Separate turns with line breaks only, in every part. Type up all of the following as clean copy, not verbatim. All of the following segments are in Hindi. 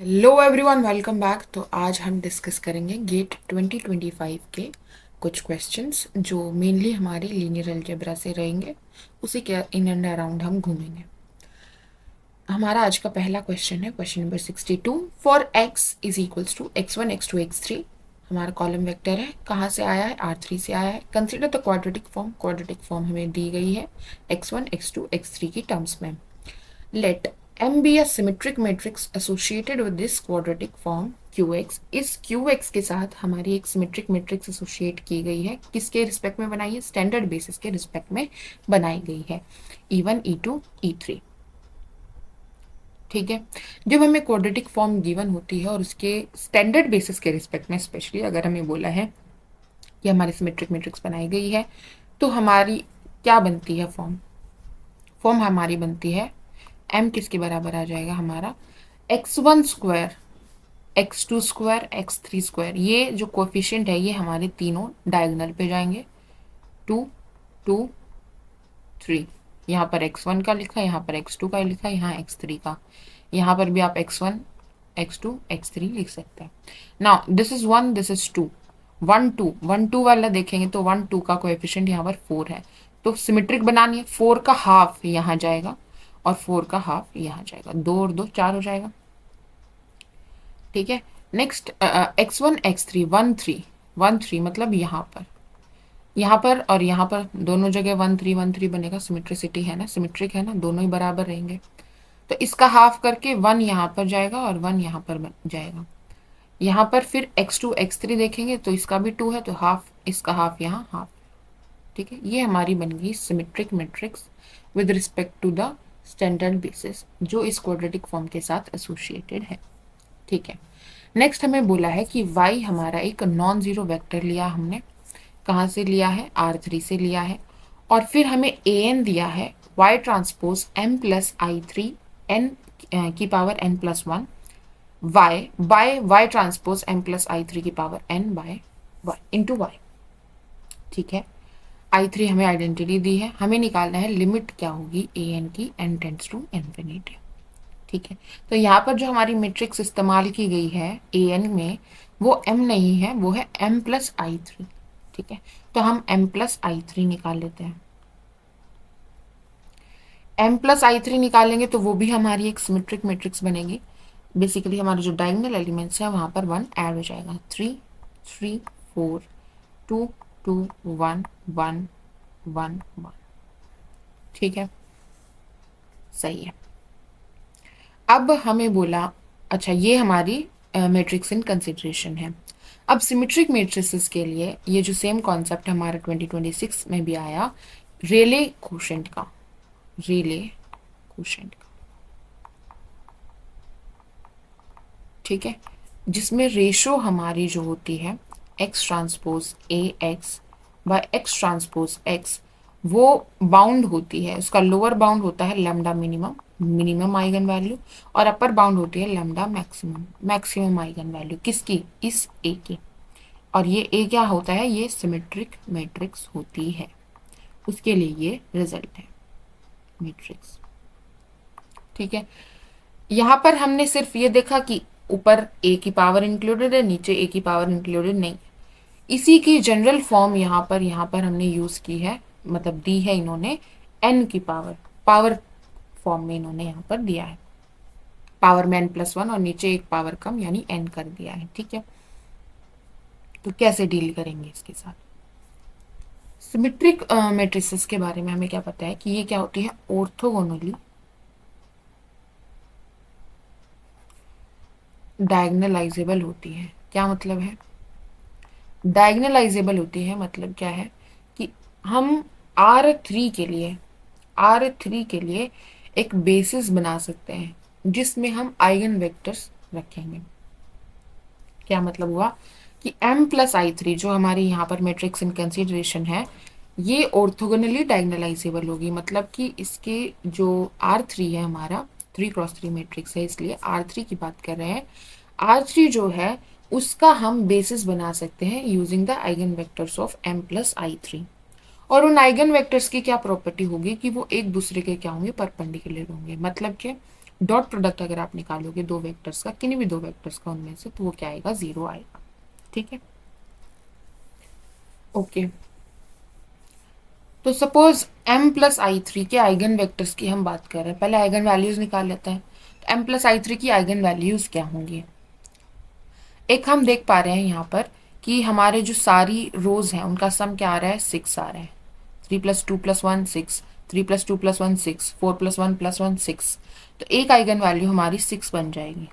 Hello everyone, welcome back. तो आज हम डिस्कस करेंगे गेट 2025 के कुछ क्वेश्चंस जो मेनली हमारे लीनियर अलजेब्रा से रहेंगे। उसी के इन एंड अराउंड हम घूमेंगे। हमारा आज का पहला क्वेश्चन है question number 62। For x is equals to x1 x2 x3। हमारा कॉलम वेक्टर है, कहाँ से आया है? R3 से आया है। Consider the quadratic form. Quadratic form हमें दी गई है x1 x2 x3 की टर्म्स में। Let M be a symmetric matrix associated with this quadratic form QX। इस QX के साथ हमारी एक सिमेट्रिक मैट्रिक्स एसोसिएट की गई है। किसके रिस्पेक्ट में बनाई है? स्टैंडर्ड बेसिस के रिस्पेक्ट में बनाई गई है। E1 E2 E3। ठीक है। जब हमें क्वाड्रेटिक फॉर्म गिवन होती है और उसके स्टैंडर्ड बेसिस के रिस्पेक्ट में, स्पेशली अगर हमें बोला है कि हमारी सिमेट्रिक मैट्रिक्स बनाई गई है, तो हमारी क्या बनती है? फॉर्म फॉर्म हमारी बनती है m किसके बराबर आ जाएगा? हमारा x1 square x2 square x3 square. ये जो कोफिशिएंट है ये हमारे तीनों डायगोनल पे जाएंगे। 2 2 3। यहाँ पर x1 का लिखा, यहाँ पर x2 का लिखा, यहाँ x3 का। यहाँ पर भी आप x1 x2 x3 लिख सकते हैं। Now this is 1, this is 2। 1 2 1 2 वाला देखेंगे तो 1 2 का कोएफिशिएंट यहाँ पर 4 है। तो सिमेट्रिक बनानी है। 4 का हाफ यहाँ जाएगा और 4 का हाफ यहाँ जाएगा। 2 और 2 4 हो जाएगा। ठीक है। नेक्स्ट x1 x3 1 3 1 3, मतलब यहाँ पर और यहाँ पर दोनों जगह 1 3 बनेगा। सिमेट्रिसिटी है ना, सिमेट्रिक है ना, दोनों ही बराबर रहेंगे। तो इसका हाफ करके 1 यहाँ पर जाएगा और 1 यहाँ पर जाएगा। यहाँ पर फिर x2 x3 देखेंगे तो इसका भी 2 है, तो हाफ इसका हाफ यहाँ हाफ। ठीक है। ये हमारी बन गई symmetric matrix with respect to the standard basis जो इस क्वाड्रेटिक फॉर्म के साथ एसोसिएटेड है। ठीक है। नेक्स्ट हमें बोला है कि y हमारा एक नॉन जीरो वेक्टर लिया हमने। कहाँ से लिया है? R3 से लिया है। और फिर हमें an दिया है y transpose m plus I three n की power n plus one y by y transpose m plus I three की power n by y into y. ठीक है। I3 हमें आइडेंटिटी दी है, हमें निकालना है लिमिट क्या होगी an की n टेंड्स टू इन्फिनिटी। ठीक है। तो यहाँ पर जो हमारी मैट्रिक्स इस्तेमाल की गई है an में, वो m नहीं है, वो है m प्लस आई थ्री। ठीक है। तो हम m प्लस आई थ्री निकाल लेते हैं। m प्लस आई थ्री निकालेंगे तो वो भी हमारी एक सिमेट्रिक मैट्रिक्स बनेगी। बेसिकली हमारे जो डायगोनल एलिमेंट्स हैं वहाँ पर 1 ऐड हो जाएगा। 3 3 4 2 2 1 1 1 1। ठीक है, सही है। अब हमें बोला, अच्छा ये हमारी मैट्रिक्स इन कंसिडरेशन है। अब सिमेट्रिक मैट्रिसेस के लिए ये जो सेम कॉन्सेप्ट हमारा 2026 में भी आया, रेले कोशेंट का। रेले कोशेंट का, ठीक है, जिसमें रेशो हमारी जो होती है x transpose A X by x transpose x, वो बाउंड होती है। उसका लोअर बाउंड होता है lambda minimum, minimum eigen value, और अपर बाउंड होती है lambda maximum, maximum eigen value. किसकी? इस ए की। और ये ए क्या होता है? ये सिमेट्रिक मैट्रिक्स होती है। उसके लिए ये रिजल्ट है मैट्रिक्स। ठीक है। यहाँ पर हमने सिर्फ ये देखा कि ऊपर ए की पावर इंक्लूडेड है, नीचे ए की पावर इंक्लूडेड नहीं। इसी की जनरल फॉर्म यहाँ पर हमने यूज की है, मतलब दी है इन्होंने एन की पावर, पावर फॉर्म में इन्होंने यहाँ पर दिया है। पावर में n प्लस वन और नीचे एक पावर कम यानी n कर दिया है। ठीक है। तो कैसे डील करेंगे इसके साथ? सिमेट्रिक मैट्रिसेस के बारे में हमें क्या पता है कि ये क्या होती है? ऑर्थोगोनली डायगोनलाइजेबल होती है। क्या मतलब है डायगोनलाइजेबल होती है? मतलब क्या है कि हम R3 के लिए एक बेसिस बना सकते हैं जिसमें हम आइगन वेक्टर्स रखेंगे। क्या मतलब हुआ कि m प्लस आई थ्री जो हमारी यहाँ पर मैट्रिक्स इन कंसिडरेशन है, ये ऑर्थोगोनली डायगोनलाइजेबल होगी। मतलब कि इसके जो R3 है, हमारा 3x3 मैट्रिक्स है, इसलिए R3 की बात कर रहे हैं। R3 जो है उसका हम बेसिस बना सकते हैं using the eigen vectors of m plus I three. और उन आइगन वेक्टर्स की क्या प्रॉपर्टी होगी कि वो एक दूसरे के क्या होंगे? परपेंडिकुलर होंगे। मतलब कि डॉट प्रोडक्ट अगर आप निकालोगे दो वेक्टर्स का, किन्हीं भी दो वेक्टर्स का उनमें से, तो वो क्या आएगा, 0 आएगा। ठीक है, ओके। तो suppose m plus I three के आइगन वेक्टर्स की हम बात कर रहे हैं, पहले आइगन वैल्यूज निकाल लेते हैं। तो m प्लस आई थ्री की आइगन वैल्यूज क्या होंगी? एक हम देख पा रहे हैं यहाँ पर कि हमारे जो सारी रोज हैं उनका सम क्या आ रहा है, 6 आ रहा है। 3 plus 2 plus 1 6, 3 plus 2 plus 1 6, 4 plus 1 plus 1 6। तो एक आइगन वैल्यू हमारी 6 बन जाएगी।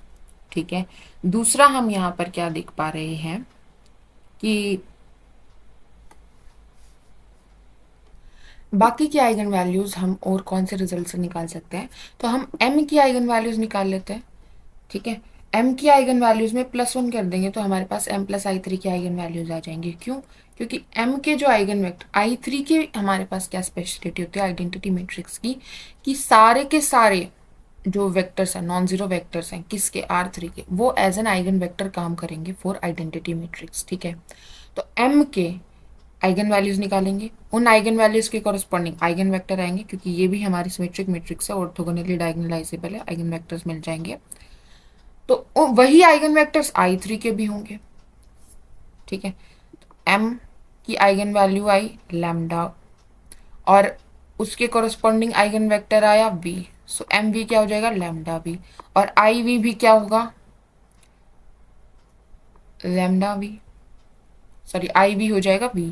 ठीक है, दूसरा हम यहाँ पर क्या देख पा रहे हैं कि बाकी की आइगन वैल्यूज हम और कौन से रिजल्ट से निकाल सकते हैं। तो हम m की आइगन वैल्यूज निकाल लेते हैं। ठीक है, m की आइगन वैल्यूज में +1 कर देंगे तो हमारे पास m प्लस आई थ्री की आइगन वैल्यूज आ जाएंगी। क्यों? क्योंकि m के जो आइगन वेक्टर आई थ्री के हमारे पास क्या स्पेशलिटी होती है आइडेंटिटी मैट्रिक्स की, कि सारे के सारे जो वेक्टर्स हैं, नॉन जीरो वेक्टर्स हैं किसके, R3 के, वो एज एन आइगन वेक्टर काम करेंगे फॉर आइडेंटिटी मैट्रिक्स। ठीक है, तो m के आइगन वैल्यूज निकालेंगे, उन आइगन वैल्यूज के कॉरस्पॉन्डिंग आइगन वेक्टर आएंगे, क्योंकि ये भी हमारी सिमेट्रिक मैट्रिक्स है, ऑर्थोगोनली डायगोनलाइजेबल है, आइगन वेक्टर्स मिल जाएंगे। तो वही आइगन वेक्टर्स आई थ्री के भी होंगे। ठीक है, m की आइगन वैल्यू आई लैम्डा, और उसके कॉरस्पॉन्डिंग आइगन वेक्टर आया v। सो एम वी क्या हो जाएगा, लैम्डा v। और आई वी भी क्या होगा, lambda v, sorry I v हो जाएगा v।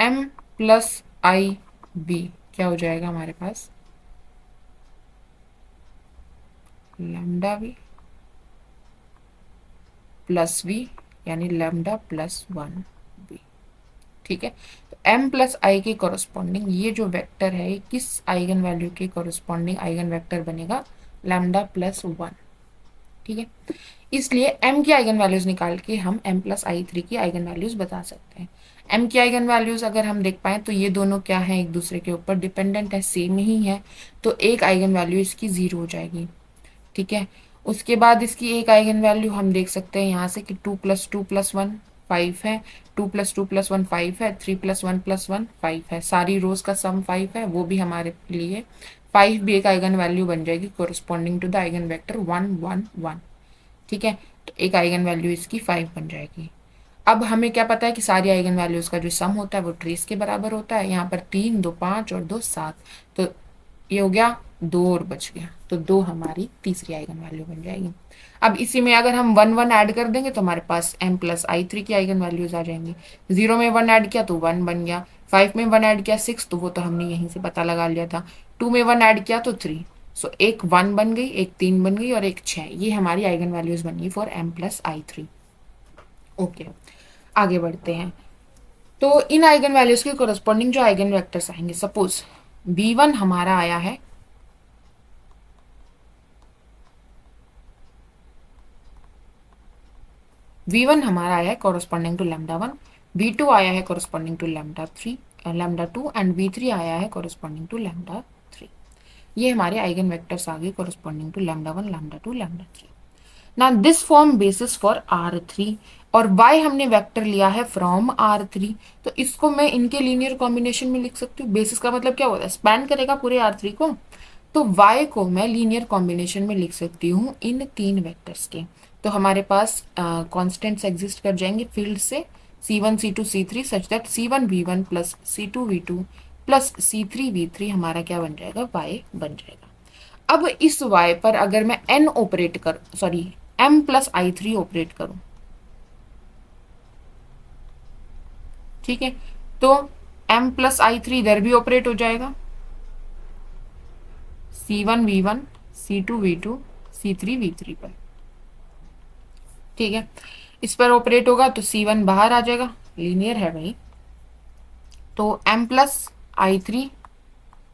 m plus I v क्या हो जाएगा हमारे पास, लैम्डा v प्लस v, यानी लैम्डा प्लस 1 v। ठीक है, तो m प्लस आई के कॉरस्पॉन्डिंग ये जो वेक्टर है ये किस आइगन वैल्यू के कॉरस्पॉन्डिंग आइगन वेक्टर बनेगा, लैम्डा प्लस 1। ठीक है, इसलिए m की आइगन वैल्यूज निकाल के हम m प्लस आई थ्री की आइगन वैल्यूज बता सकते हैं। m की आइगन वैल्यूज अगर हम देख पाए तो ये दोनों क्या है, एक दूसरे के ऊपर डिपेंडेंट है, सेम ही है, तो एक आइगन वैल्यू इसकी 0 हो जाएगी। ठीक है, उसके बाद इसकी एक आइगन वैल्यू हम देख सकते हैं यहाँ से कि 2 प्लस 2 प्लस 1 5 है, 2 प्लस 2 प्लस 1 5 है, 3 प्लस 1 प्लस 1 5 है, सारी रोज का सम 5 है, वो भी हमारे लिए 5 भी एक आइगन वैल्यू बन जाएगी corresponding to the eigen vector 1 1 1। ठीक है, तो एक आइगन वैल्यू इसकी 5 बन जाएगी। अब हमें क्या पता है कि सारी आइगन वैल्यूज का जो सम होता है वो ट्रेस के बराबर होता है। यहाँ पर 3 2 5 और 2 7, तो ये हो गया 2 और बच गया, तो 2 हमारी तीसरी आइगन वैल्यू बन जाएगी। अब इसी में अगर हम 1 1 ऐड कर देंगे तो हमारे पास m प्लस आई थ्री की आइगन वैल्यूज आ जाएंगी। 0 में 1 ऐड किया तो 1 बन गया, 5 में 1 ऐड किया 6, तो वो तो हमने यहीं से पता लगा लिया था। 2 में 1 ऐड किया तो 3, सो एक 1 बन गई, एक 3 बन गई और एक 6। ये हमारी आइगन वैल्यूज बन गई for m plus I three. Okay, आगे बढ़ते हैं। तो इन आइगन वैल्यूज के कोरस्पॉन्डिंग जो आइगन वेक्टर्स आएंगे, सपोज v1 हमारा आया है v1 हमारा आया है कॉरस्पॉन्डिंग टू लैम्डा 1, v2 आया है corresponding to lambda 3 lambda 2 and v3 आया है कॉरस्पॉन्डिंग टू लैम्डा 3। ये हमारे आइगन वेक्टर्स आ गए corresponding to lambda 1 lambda 2 lambda 3। ना this form basis for R3, और y हमने वेक्टर लिया है फ्रॉम R3, तो इसको मैं इनके लीनियर कॉम्बिनेशन में लिख सकती हूँ। बेसिस का मतलब क्या होता है, स्पैन करेगा पूरे R3 को, तो y को मैं लीनियर कॉम्बिनेशन में लिख सकती हूँ इन तीन वेक्टर्स के। तो हमारे पास कॉन्स्टेंट्स एग्जिस्ट कर जाएंगे फील्ड से, c1 c2 c3 such that c1 v1 plus c2 v2 plus c3 v3 हमारा क्या बन जाएगा, y बन जाएगा। अब इस y पर अगर मैं n ऑपरेट कर sorry m plus I three operate करूं, ठीक है, तो m प्लस आई थ्री इधर भी ऑपरेट हो जाएगा, c1 v1 c2 v2 c3 v3 पर। ठीक है, इस पर ऑपरेट होगा तो c1 बाहर आ जाएगा, लीनियर है भाई, तो m plus I three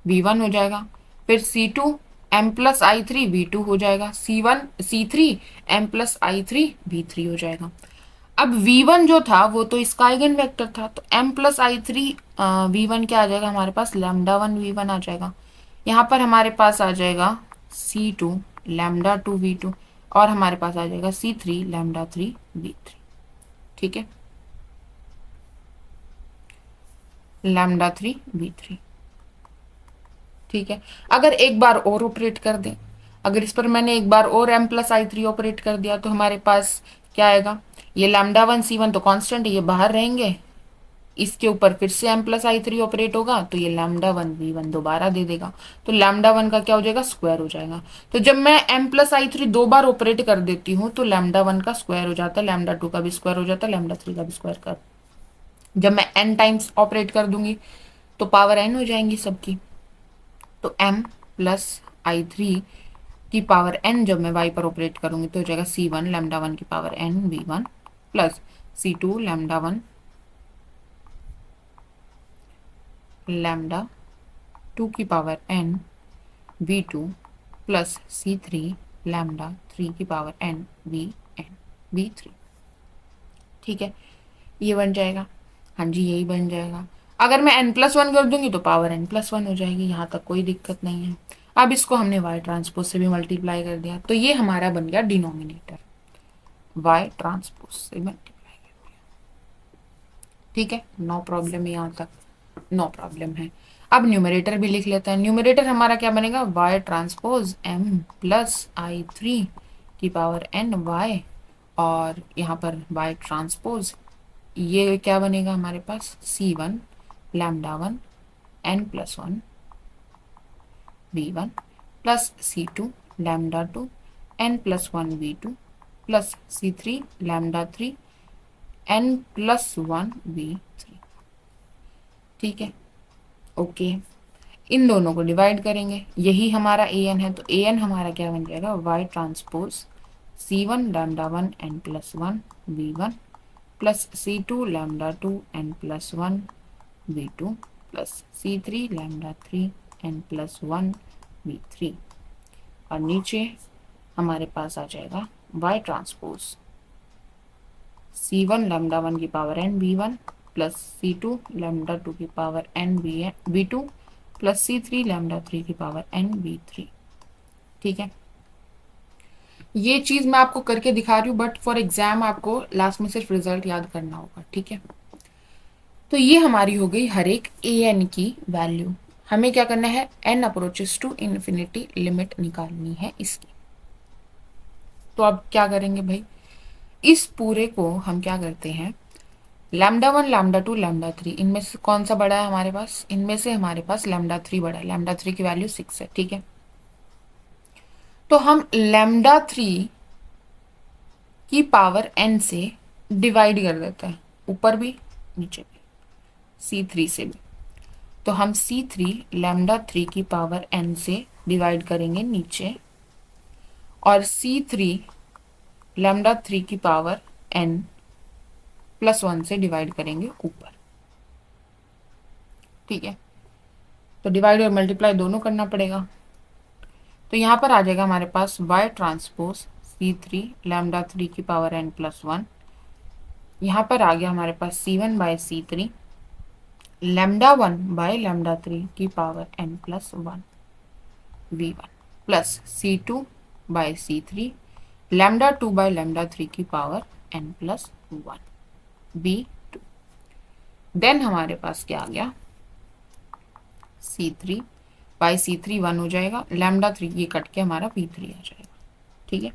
v1 हो जाएगा, फिर c2 m plus I three v2 हो जाएगा, c1 c3 m plus I three v3 हो जाएगा। अब v1 जो था वो तो इसका आइगन वेक्टर था, तो m plus I three v1 क्या आ जाएगा हमारे पास, लैम्डा 1 v1 आ जाएगा। यहाँ पर हमारे पास आ जाएगा c2 लैम्डा 2 v2 और हमारे पास आ जाएगा c3 लैम्डा 3 v3। ठीक है, लैम्डा 3 V3। ठीक है, अगर एक बार और ऑपरेट कर दें, अगर इस पर मैंने एक बार और m+i3 ऑपरेट कर दिया तो हमारे पास क्या आएगा, ये λ1 C1 तो कांस्टेंट है, ये बाहर रहेंगे, इसके ऊपर फिर से m+i3 ऑपरेट होगा तो ये λ1 V1 दोबारा दे देगा, तो λ1 का क्या हो जाएगा, स्क्वायर हो जाएगा। तो जब मैं m+i3 दो बार ऑपरेट कर देती हूँ तो λ1 का स्क्वायर हो जाता है, λ2 का भी स्क्वायर हो जाता है, λ3 का भी स्क्वायर कर, जब मैं n टाइम्स ऑपरेट कर दूंगी तो पावर n हो जाएंगी सबकी। तो m+i3 की पावर n जब मैं y पर ऑपरेट करूंगी तो हो जाएगा C1 λ1 की power n V1 plus C2 λ1 λ2 की power n V2 plus C3 λ3 की पावर n V3। ठीक है, ये बन जाएगा, हाँ जी यही बन जाएगा। अगर मैं n+1 कर दूंगी तो पावर n+1 हो जाएगी, यहाँ तक कोई दिक्कत नहीं है। अब इसको हमने y ट्रांसपोज से भी मल्टीप्लाई कर दिया तो ये हमारा बन गया डिनोमिनेटर, y ट्रांसपोज से मल्टीप्लाई कर दिया। ठीक है, नो प्रॉब्लम है, यहाँ तक नो प्रॉब्लम है। अब न्यूमरेटर भी लिख लेते हैं। न्यूमरेटर हमारा क्या बनेगा, y ट्रांसपोज m+i3 की पावर n y, और यहाँ पर y ट्रांसपोज ये क्या बनेगा हमारे पास C1 λ1 n+1 V1 plus C2 λ2 n+1 V2 plus C3 λ3 n+1 V3। ठीक है, ओके, इन दोनों को डिवाइड करेंगे, यही हमारा an है, तो an हमारा क्या बन जाएगा, y transpose C1 λ1 n+1 V1 plus C2 λ2 n+1 V2 plus C3 λ3 n+1 V3, और नीचे हमारे पास आ जाएगा y ट्रांसपोज C1 λ1 की power n V1 plus C2 λ2 की power n V2 plus C3 λ3 की पावर n V3। ठीक है, ये चीज मैं आपको करके दिखा रही हूँ, बट फॉर एग्जाम आपको लास्ट में सिर्फ रिजल्ट याद करना होगा। ठीक है, तो ये हमारी हो गई हर एक an की वैल्यू। हमें क्या करना है, n approaches to infinity limit निकालनी है इसकी। तो अब क्या करेंगे भाई, इस पूरे को हम क्या करते हैं, λ1 λ2 λ3 इनमें से कौन सा बड़ा है हमारे पास, इनमें से हमारे पास λ3 बड़ा है, λ3 की वैल्यू 6 है। ठीक है, तो हम λ3 की पावर n से डिवाइड कर देते हैं, ऊपर भी नीचे भी, C3 से भी। तो हम C3 λ3 की पावर n से डिवाइड करेंगे नीचे, और C3 λ3 की पावर n+1 से डिवाइड करेंगे ऊपर। ठीक है, तो डिवाइड और मल्टीप्लाई दोनों करना पड़ेगा। तो यहाँ पर आ जाएगा हमारे पास y ट्रांसपोज C3 λ3 की पावर n+1, यहाँ पर आ गया हमारे पास C1 बाय C3 λ1 बाय λ3 की power n+1 V1 plus C2 bye C3 λ2 bye λ3 की पावर n+1 V2। देन हमारे पास क्या आ गया, C3 बाई C3 1 हो जाएगा, λ3 ये कट के हमारा V3 आ जाएगा। ठीक है,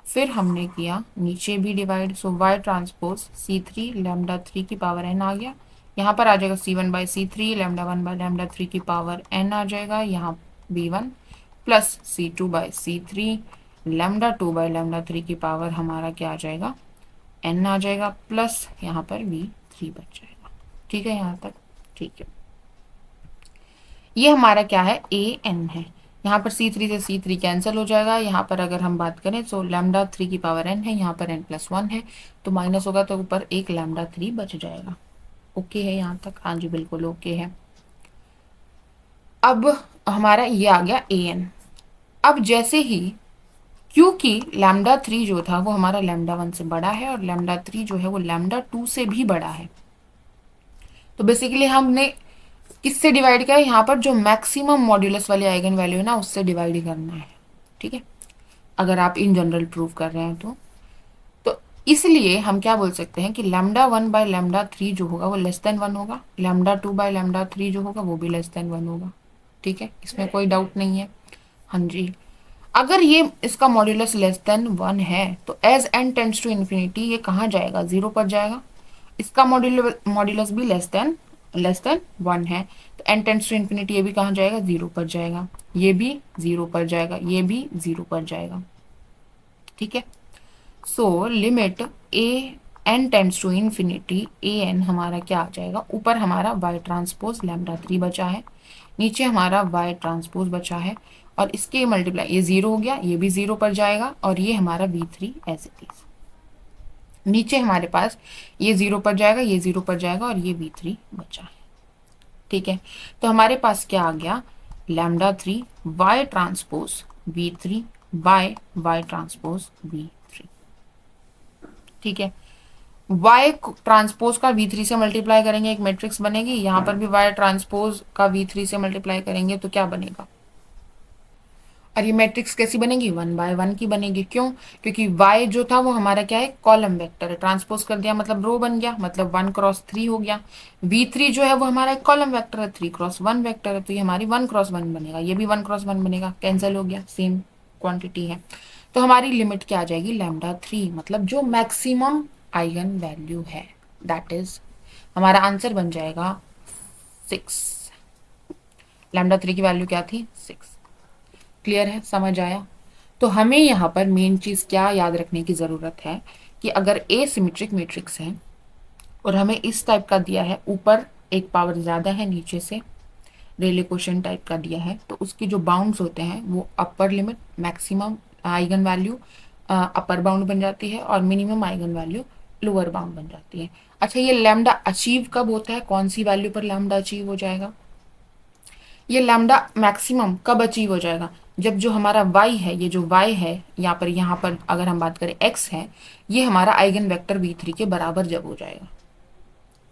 फिर हमने किया नीचे भी डिवाइड, सो y ट्रांसपोज C3 λ3 की पावर n आ गया, यहाँ पर आ जाएगा C1 बाई C3 λ1 बाई λ3 की पावर n आ जाएगा, यहाँ V1 plus C2 by C3 λ2 by λ3 की पावर हमारा क्या आ जाएगा, n आ जाएगा, प्लस यहाँ पर V3 बच जाएगा। ठीक है, यहाँ तक ठीक है। ये हमारा क्या है, an है, यहाँ पर C3 से C3 कैंसिल हो जाएगा, यहाँ पर अगर हम बात करें तो λ3 की पावर n है, यहाँ पर n+1 है, तो माइनस होगा तो ऊपर एक λ3 बच जाएगा। ओके है यहाँ तक, हाँ जी बिल्कुल ओके है। अब हमारा ये आ गया an। अब जैसे ही, क्योंकि λ3 जो था वो हमारा λ1 से बड़ा है और λ3 जो है वो λ2 से भी बड़ा है, तो बेसिकली हमने किससे डिवाइड किया है, यहाँ पर जो मैक्सिमम मॉड्यूलस वाली आइगन वैल्यू है ना उससे डिवाइड करना है। ठीक है, अगर आप इन जनरल प्रूव कर रहे हैं तो इसलिए हम क्या बोल सकते हैं कि λ1/λ3 जो होगा वो लेस देन 1 होगा, λ2/λ3 जो होगा वो भी लेस देन 1 होगा। ठीक है, इसमें कोई डाउट नहीं है। हाँ जी, अगर ये इसका मॉड्यूलस लेस देन 1 है तो as n tends to infinity ये कहाँ जाएगा, 0 पर जाएगा। इसका मॉड्यूलस भी लेस देन 1 है तो n टेंड्स टू इन्फिनिटी ये भी कहाँ जाएगा, 0 पर जाएगा, ये भी 0 पर जाएगा, ये भी 0 पर जाएगा। ठीक है, so limit a n tends to infinity a n हमारा क्या आ जाएगा, ऊपर हमारा वाई ट्रांसपोज λ3 बचा है, नीचे हमारा वाई ट्रांसपोज बचा है, और इसके मल्टीप्लाई ये 0 हो गया, ये भी 0 पर जाएगा, और ये हमारा v3 एज इट इज। नीचे हमारे पास ये 0 पर जाएगा, ये 0 पर जाएगा, और ये v3 बचा है। ठीक है, तो हमारे पास क्या आ गया, λ3 y transpose v3 by y transpose v3। ठीक है, y ट्रांसपोज का v3 से मल्टीप्लाई करेंगे एक मैट्रिक्स बनेगी, यहाँ पर भी y ट्रांसपोज का v3 से मल्टीप्लाई करेंगे तो क्या बनेगा, और ये मैट्रिक्स कैसी बनेगी, 1/1 की बनेगी। क्यों, क्योंकि y जो था वो हमारा क्या है, कॉलम वेक्टर है, ट्रांसपोज कर दिया मतलब रो बन गया, मतलब 1x3 हो गया। v3 जो है वो हमारा एक कॉलम वेक्टर है, 3x1 वेक्टर है, तो ये हमारी 1x1 बनेगा, ये भी 1x1 बनेगा, कैंसिल हो गया, सेम क्वांटिटी है। तो हमारी लिमिट क्या आ जाएगी, λ3, मतलब जो मैक्सिमम आइगन वैल्यू है, दैट इज हमारा आंसर बन जाएगा 6। λ3 की वैल्यू क्या थी, 6। क्लियर है, समझ आया। तो हमें यहाँ पर मेन चीज क्या याद रखने की जरूरत है कि अगर ए सिमेट्रिक मैट्रिक्स है और हमें इस टाइप का दिया है, ऊपर एक पावर ज्यादा है, नीचे से रेले क्वेश्चन टाइप का दिया है, तो उसकी जो बाउंड्स होते हैं वो upper limit maximum eigen value upper bound बन जाती है, और minimum eigen value lower bound बन जाती है। अच्छा, ये लैम्डा अचीव कब होता है, कौन सी वैल्यू पर लैम्डा अचीव हो जाएगा, ये लैम्डा मैक्सिमम कब अचीव हो जाएगा, जब जो हमारा y है, ये जो y है यहाँ पर अगर हम बात करें x है, ये हमारा आइगन वेक्टर v3 के बराबर जब हो जाएगा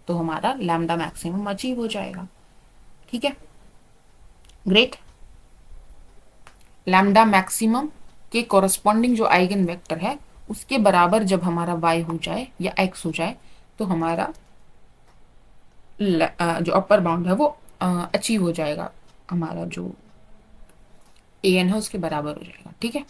तो हमारा लैम्डा मैक्सिमम अचीव हो जाएगा। ठीक है, ग्रेट। लैम्डा मैक्सिमम के कोरस्पॉन्डिंग जो आइगन वेक्टर है उसके बराबर जब हमारा y हो जाए या x हो जाए तो हमारा जो अपर बाउंड है वो अचीव हो जाएगा, हमारा जो ए एन है उसके बराबर हो जाएगा। ठीक है,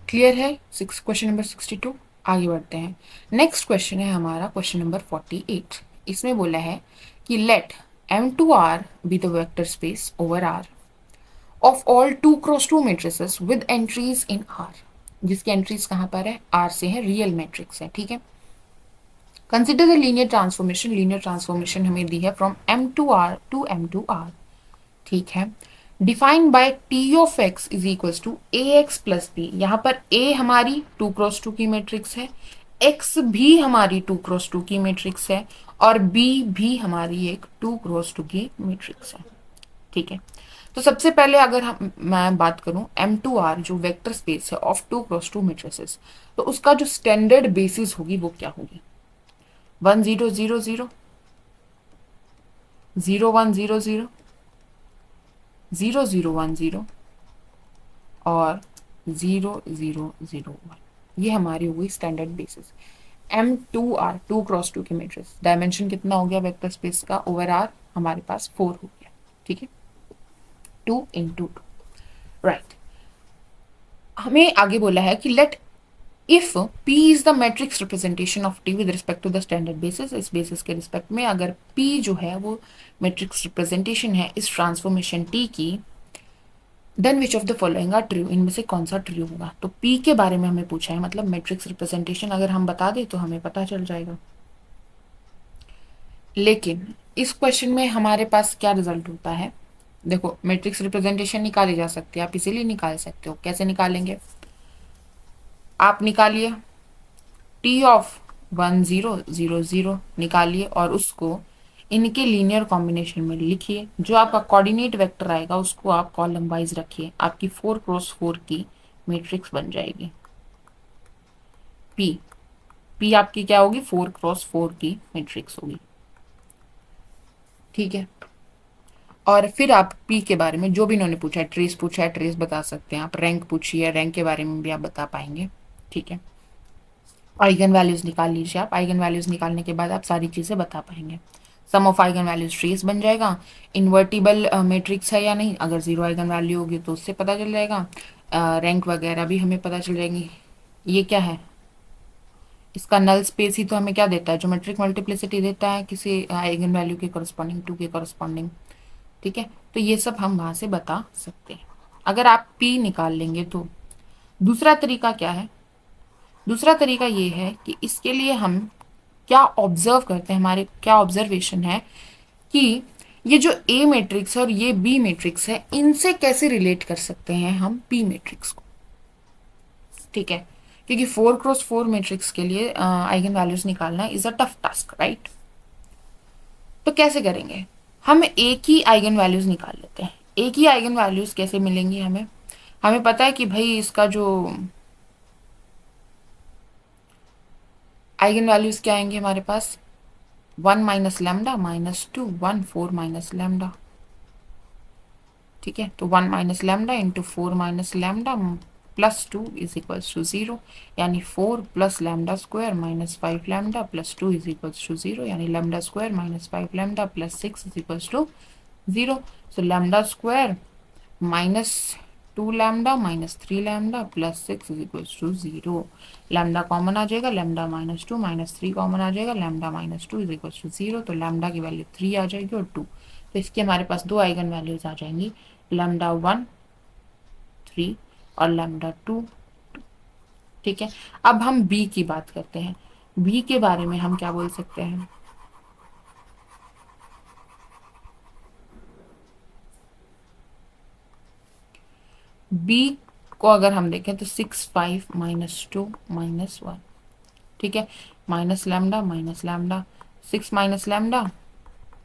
क्लियर है। क्वेश्चन नंबर 62, आगे बढ़ते हैं। नेक्स्ट क्वेश्चन है हमारा क्वेश्चन नंबर 48। इसमें बोला है कि let M2R be the vector space over R of all 2x2 matrices with entries in R, जिसकी एंट्रीज कहाँ पर है, R से है, रियल मैट्रिक्स है। ठीक है, consider the linear transformation, linear transformation हमें दी है फ्रॉम M2R टू M2R। ठीक है, defined by T of X is equals to A X plus B. यहाँ पर ए हमारी 2x2 की मैट्रिक्स है, एक्स भी हमारी 2x2 की मैट्रिक्स है, और बी भी हमारी एक 2x2 की मैट्रिक्स है। ठीक है, तो सबसे पहले अगर मैं बात करूं M2R जो वेक्टर स्पेस है ऑफ 2x2 मैट्रिसेस, तो उसका जो स्टैंडर्ड बेसिस होगी वो क्या होगी, 1 0 0 0 0 1 0 0 0 0 1 0 और 0 0 0 1, ये हमारी हो गई स्टैंडर्ड बेसिस। M2R 2x2 की मैट्रिक्स, डायमेंशन कितना हो गया वेक्टर स्पेस का ओवर R, हमारे पास 4 हो गया। ठीक है, 2 into 2, राइट। हमें आगे बोला है कि let if P is the matrix representation of T with respect to the standard basis, इस बेसिस के रिस्पेक्ट में अगर P जो है वो मैट्रिक्स रिप्रेजेंटेशन है इस ट्रांसफॉर्मेशन T की, then which of the following are true, इनमें से कौन सा ट्रू होगा। तो P के बारे में हमें पूछा है, मतलब मैट्रिक्स रिप्रेजेंटेशन अगर हम बता दें तो हमें पता चल जाएगा। लेकिन इस क्वेश्चन में हमारे पास क्या रिजल्ट होता है, देखो मैट्रिक्स रिप्रेजेंटेशन निकाली जा सकती है, आप इसीलिए निकाल सकते हो। कैसे निकालेंगे, आप निकालिए T ऑफ 1 0 0 0 निकालिए और उसको इनके लीनियर कॉम्बिनेशन में लिखिए, जो आपका कोऑर्डिनेट वेक्टर आएगा उसको आप कॉलम वाइज रखिए, आपकी 4x4 की मैट्रिक्स बन जाएगी। P आपकी क्या होगी, 4x4 की मैट्रिक्स होगी। ठीक है, और फिर आप P के बारे में जो भी इन्होंने पूछा है, ट्रेस पूछा है, ट्रेस बता सकते हैं आप, रैंक पूछी है, रैंक के बारे में भी आप बता पाएंगे। ठीक है, आइगन वैल्यूज निकाल लीजिए आप। आइगन वैल्यूज निकालने के बाद आप सारी चीज़ें बता पाएंगे। सम ऑफ आइगन वैल्यूज ट्रेस बन जाएगा। इन्वर्टिबल मैट्रिक्स है या नहीं, अगर जीरो आइगन वैल्यू होगी तो उससे पता चल जाएगा। रैंक वगैरह भी हमें पता चल जाएंगी। ये क्या है, इसका नल स्पेस ही तो हमें क्या देता है, ज्योमेट्रिक मल्टीप्लिसिटी देता है किसी आइगन वैल्यू के करस्पॉन्डिंग, टू के करस्पॉन्डिंग। ठीक है, तो ये सब हम वहां से बता सकते हैं अगर आप पी निकाल लेंगे तो। दूसरा तरीका क्या है, दूसरा तरीका ये है कि इसके लिए हम क्या ऑब्जर्व करते हैं, हमारे क्या ऑब्जर्वेशन है कि ये जो ए मैट्रिक्स है और ये बी मैट्रिक्स है, इनसे कैसे रिलेट कर सकते हैं हम पी मैट्रिक्स को। ठीक है, क्योंकि 4x4 मैट्रिक्स के लिए आइगन वैल्यूज निकालना is a tough task, right. तो कैसे करेंगे, हम एक ही आइगन वैल्यूज निकाल लेते हैं। एक ही आइगन वैल्यूज कैसे मिलेंगी हमें, हमें पता है कि भाई इसका जो आइगन वैल्यूज क्या आएंगे हमारे पास, 1 minus lambda minus 2, 1 4 minus lambda. ठीक है, तो 1 minus lambda into 4 minus lambda plus 2 is equals to 0, यानी 4 plus lambda square minus 5 lambda plus 2 is equals to 0, यानी lambda square minus 5 lambda plus 6 is equals to 0। So lambda square minus 2 lambda minus 3 lambda plus 6 is equals to 0। Lambda common आ जाएगा, लैम्डा माइनस 2 माइनस 3 कॉमन आ जाएगा, lambda minus 2 is equals to 0। तो लैम्डा की वैल्यू 3 आ जाएगी और 2, तो इसके हमारे पास दो आइगन वैल्यूज आ जाएंगी, लैम्डा 1 3 और लैम्डा 2 2। ठीक है, अब हम बी की बात करते हैं। बी के बारे में हम क्या बोल सकते हैं, बी को अगर हम देखें तो 6 5 माइनस 2 माइनस 1। ठीक है, minus lambda 6 minus lambda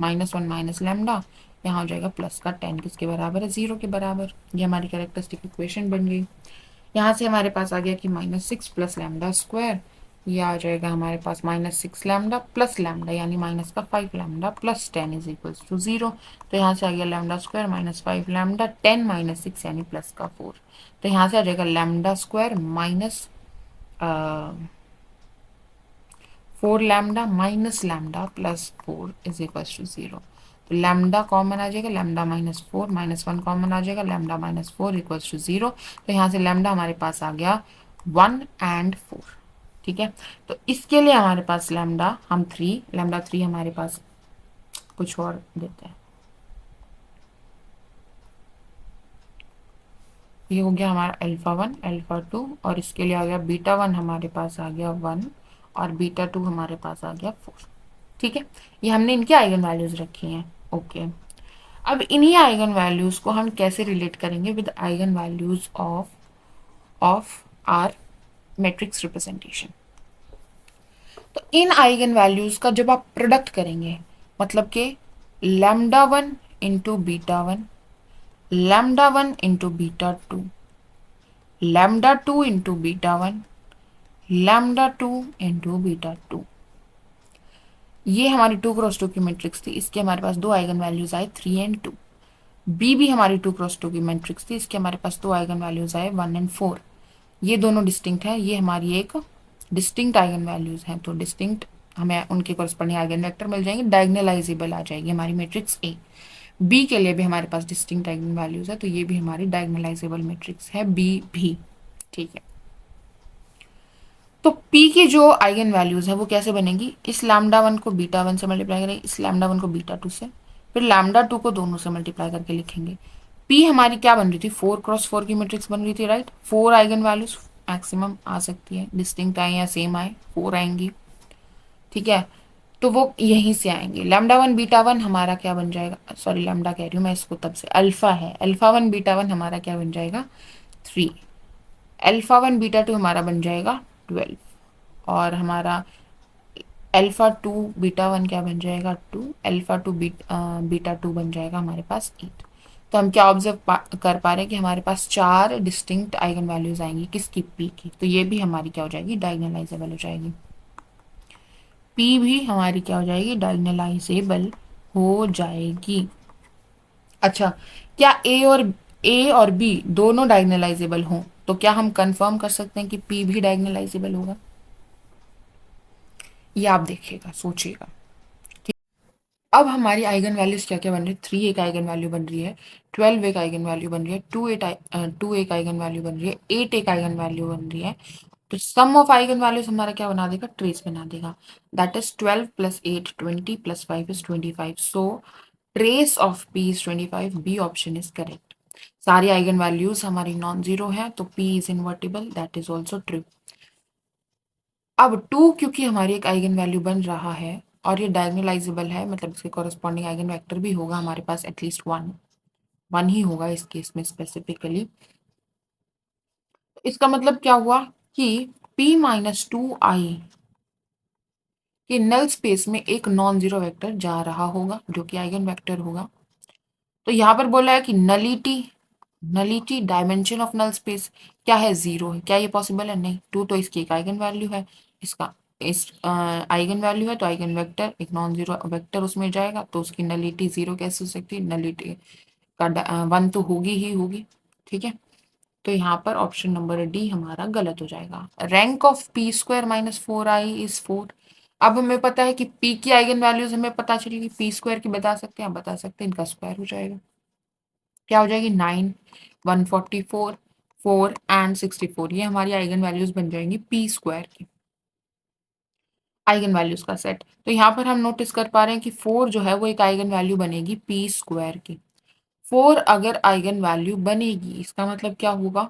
minus 1 minus lambda, यहाँ हो जाएगा प्लस का 10 किसके बराबर है, 0 के बराबर। ये हमारी कैरेक्टरिस्टिक इक्वेशन बन गई। यहाँ से हमारे पास आ गया कि -6 प्लस लैम्डा स्क्वायर, ये आ जाएगा हमारे पास -6 लैम्डा प्लस लैम्डा यानी माइनस का 5 lambda plus 10 is equals to 0। तो यहाँ से आ गया लैम्डा स्क्वायर -5 लैम्डा 10 माइनस 6 यानी प्लस का 4। तो यहाँ से आ जाएगा lambda square minus 4 lambda minus lambda plus 4 is equals to 0। तो लैम्डा कॉमन आ जाएगा, लैम्डा -4 -1 कॉमन आ जाएगा, लैम्डा -4 इक्वल्स टू 0। तो यहाँ से लैम्डा हमारे पास आ गया 1 एंड 4। ठीक है, तो इसके लिए हमारे पास लैम्डा हम 3, लैम्डा 3 हमारे पास कुछ और देते हैं। ये हो गया हमारा अल्फा 1 अल्फा 2 और इसके लिए आ गया बीटा 1 हमारे पास आ गया 1 और बीटा 2 हमारे पास आ गया 4। ठीक है, ये हमने इनके आइगन वैल्यूज रखी हैं। ओके, अब इन्हीं आइगन वैल्यूज को हम कैसे रिलेट करेंगे with eigen values of our matrix representation. तो इन आइगन वैल्यूज का जब आप प्रोडक्ट करेंगे, मतलब कि lambda 1 into beta 1, lambda 1 into beta 2, lambda 2 into beta 1, lambda 2 into beta 2, ये हमारी 2x2 की मैट्रिक्स थी। इसके हमारे पास दो आइगन वैल्यूज आए 3 एंड 2। बी भी हमारी 2x2 की मैट्रिक्स थी, इसके हमारे पास दो आइगन वैल्यूज आए 1 एंड 4। ये दोनों डिस्टिंक्ट है, ये हमारी एक डिस्टिंक्ट आइगन वैल्यूज हैं, तो डिस्टिंक्ट हमें उनके कॉरस्पॉन्डिंग आइगन वेक्टर मिल जाएंगे, डायगोनलाइजेबल आ जाएगी हमारी मैट्रिक्स ए। बी के लिए भी हमारे पास डिस्टिंक्ट आइगन वैल्यूज है, तो ये भी हमारी डायगोनलाइजेबल मैट्रिक्स है बी भी। ठीक है, तो P की जो आइगन वैल्यूज है वो कैसे बनेगी, इस लैम्डा 1 को बीटा 1 से मल्टीप्लाई करेंगे, इस लैम्डा 1 को बीटा 2 से, फिर लैम्डा 2 को दोनों से मल्टीप्लाई करके लिखेंगे। P हमारी क्या बन रही थी, 4x4 की मैट्रिक्स बन रही थी, राइट। 4 आइगन वैल्यूज मैक्सिमम आ सकती है, डिस्टिंक्ट आए या सेम आए 4 आएंगी। ठीक है, तो वो यहीं से आएंगे। लैम्डा 1 बीटा 1 हमारा क्या बन जाएगा, सॉरी लैम्डा कह रही हूँ मैं इसको, तब से अल्फा है, अल्फा 1 बीटा 1 हमारा क्या बन जाएगा 3, अल्फा 1 बीटा 2 हमारा बन जाएगा 12 और हमारा अल्फा 2 बीटा 1 क्या बन जाएगा 2, अल्फा 2 बीटा 2 बन जाएगा हमारे पास 8। तो हम क्या ऑब्जर्व कर पा रहे हैं कि हमारे पास 4 डिस्टिंक्ट आइगन वैल्यूज आएंगी किसकी, पी की। तो ये भी हमारी क्या हो जाएगी, डायगोनलाइजेबल हो जाएगी। पी भी हमारी क्या हो जाएगी, डायगोनलाइजेबल हो जाएगी। अच्छा, क्या ए और बी दोनों डायगोनलाइजेबल हों तो क्या हम कंफर्म कर सकते हैं कि पी भी डायगोनलाइजेबल होगा? ये आप देखिएगा, सोचिएगा। ठीक। अब हमारी आइगन वैल्यूज क्या क्या बन रही है? 3 एक आइगन वैल्यू बन रही है, 12 एक आइगन वैल्यू बन रही है, 2 एक आइगन वैल्यू बन रही है, 8 एक आइगन वैल्यू बन रही है। तो सम ऑफ आइगन वैल्यूज हमारा क्या बना देगा? ट्रेस बना देगा। That is 12 plus 8 20 plus 5 is 25। So trace of P is 25। B option is correct. सारी आइगन वैल्यूज हमारी नॉन जीरो है, तो P is invertible, that is also true. अब 2 क्योंकि हमारी एक आइगन वैल्यू बन रहा है और ये डायगोनलाइजेबल है, मतलब इसके कॉरेस्पॉन्डिंग आइगन वेक्टर भी होगा हमारे पास एटलीस्ट वन ही होगा इस केस में स्पेसिफिकली। इसका मतलब क्या हुआ कि p माइनस 2i कि नल स्पेस में एक नॉन जीरो वेक्टर जा रहा होगा जो कि आइगन वेक्टर होगा। तो यहाँ पर बोला है कि nullity dimension of null space क्या है? जीरो है। क्या ये पॉसिबल है? नहीं। 2 तो इसकी एक आइगन वैल्यू है, इसका इस आइगन वैल्यू है, तो आइगन वेक्टर एक नॉन जीरो वेक्टर उसमें जाएगा, तो उसकी नलिटी जीरो कैसे हो सकती है? नलिटी का 1 तो होगी ही होगी। ठीक है, तो यहाँ पर ऑप्शन नंबर डी हमारा गलत हो जाएगा। Rank of P square minus 4i is 4। अब हमें पता है कि p की आइगन वैल्यूज हमें पता चलेगी, पी स्क्वायर की बता सकते हैं, बता सकते हैं, इनका स्क्वायर हो जाएगा। क्या हो जाएगी? 9, 144, 4 एंड 64। ये हमारी आइगन वैल्यूज बन जाएंगी पी स्क्वायर की, आइगन वैल्यूज का सेट। तो यहाँ पर हम नोटिस कर पा रहे हैं कि 4 जो है वो एक आइगन वैल्यू बनेगी पी स्क्वायर की। 4 अगर आइगन वैल्यू बनेगी, इसका मतलब क्या होगा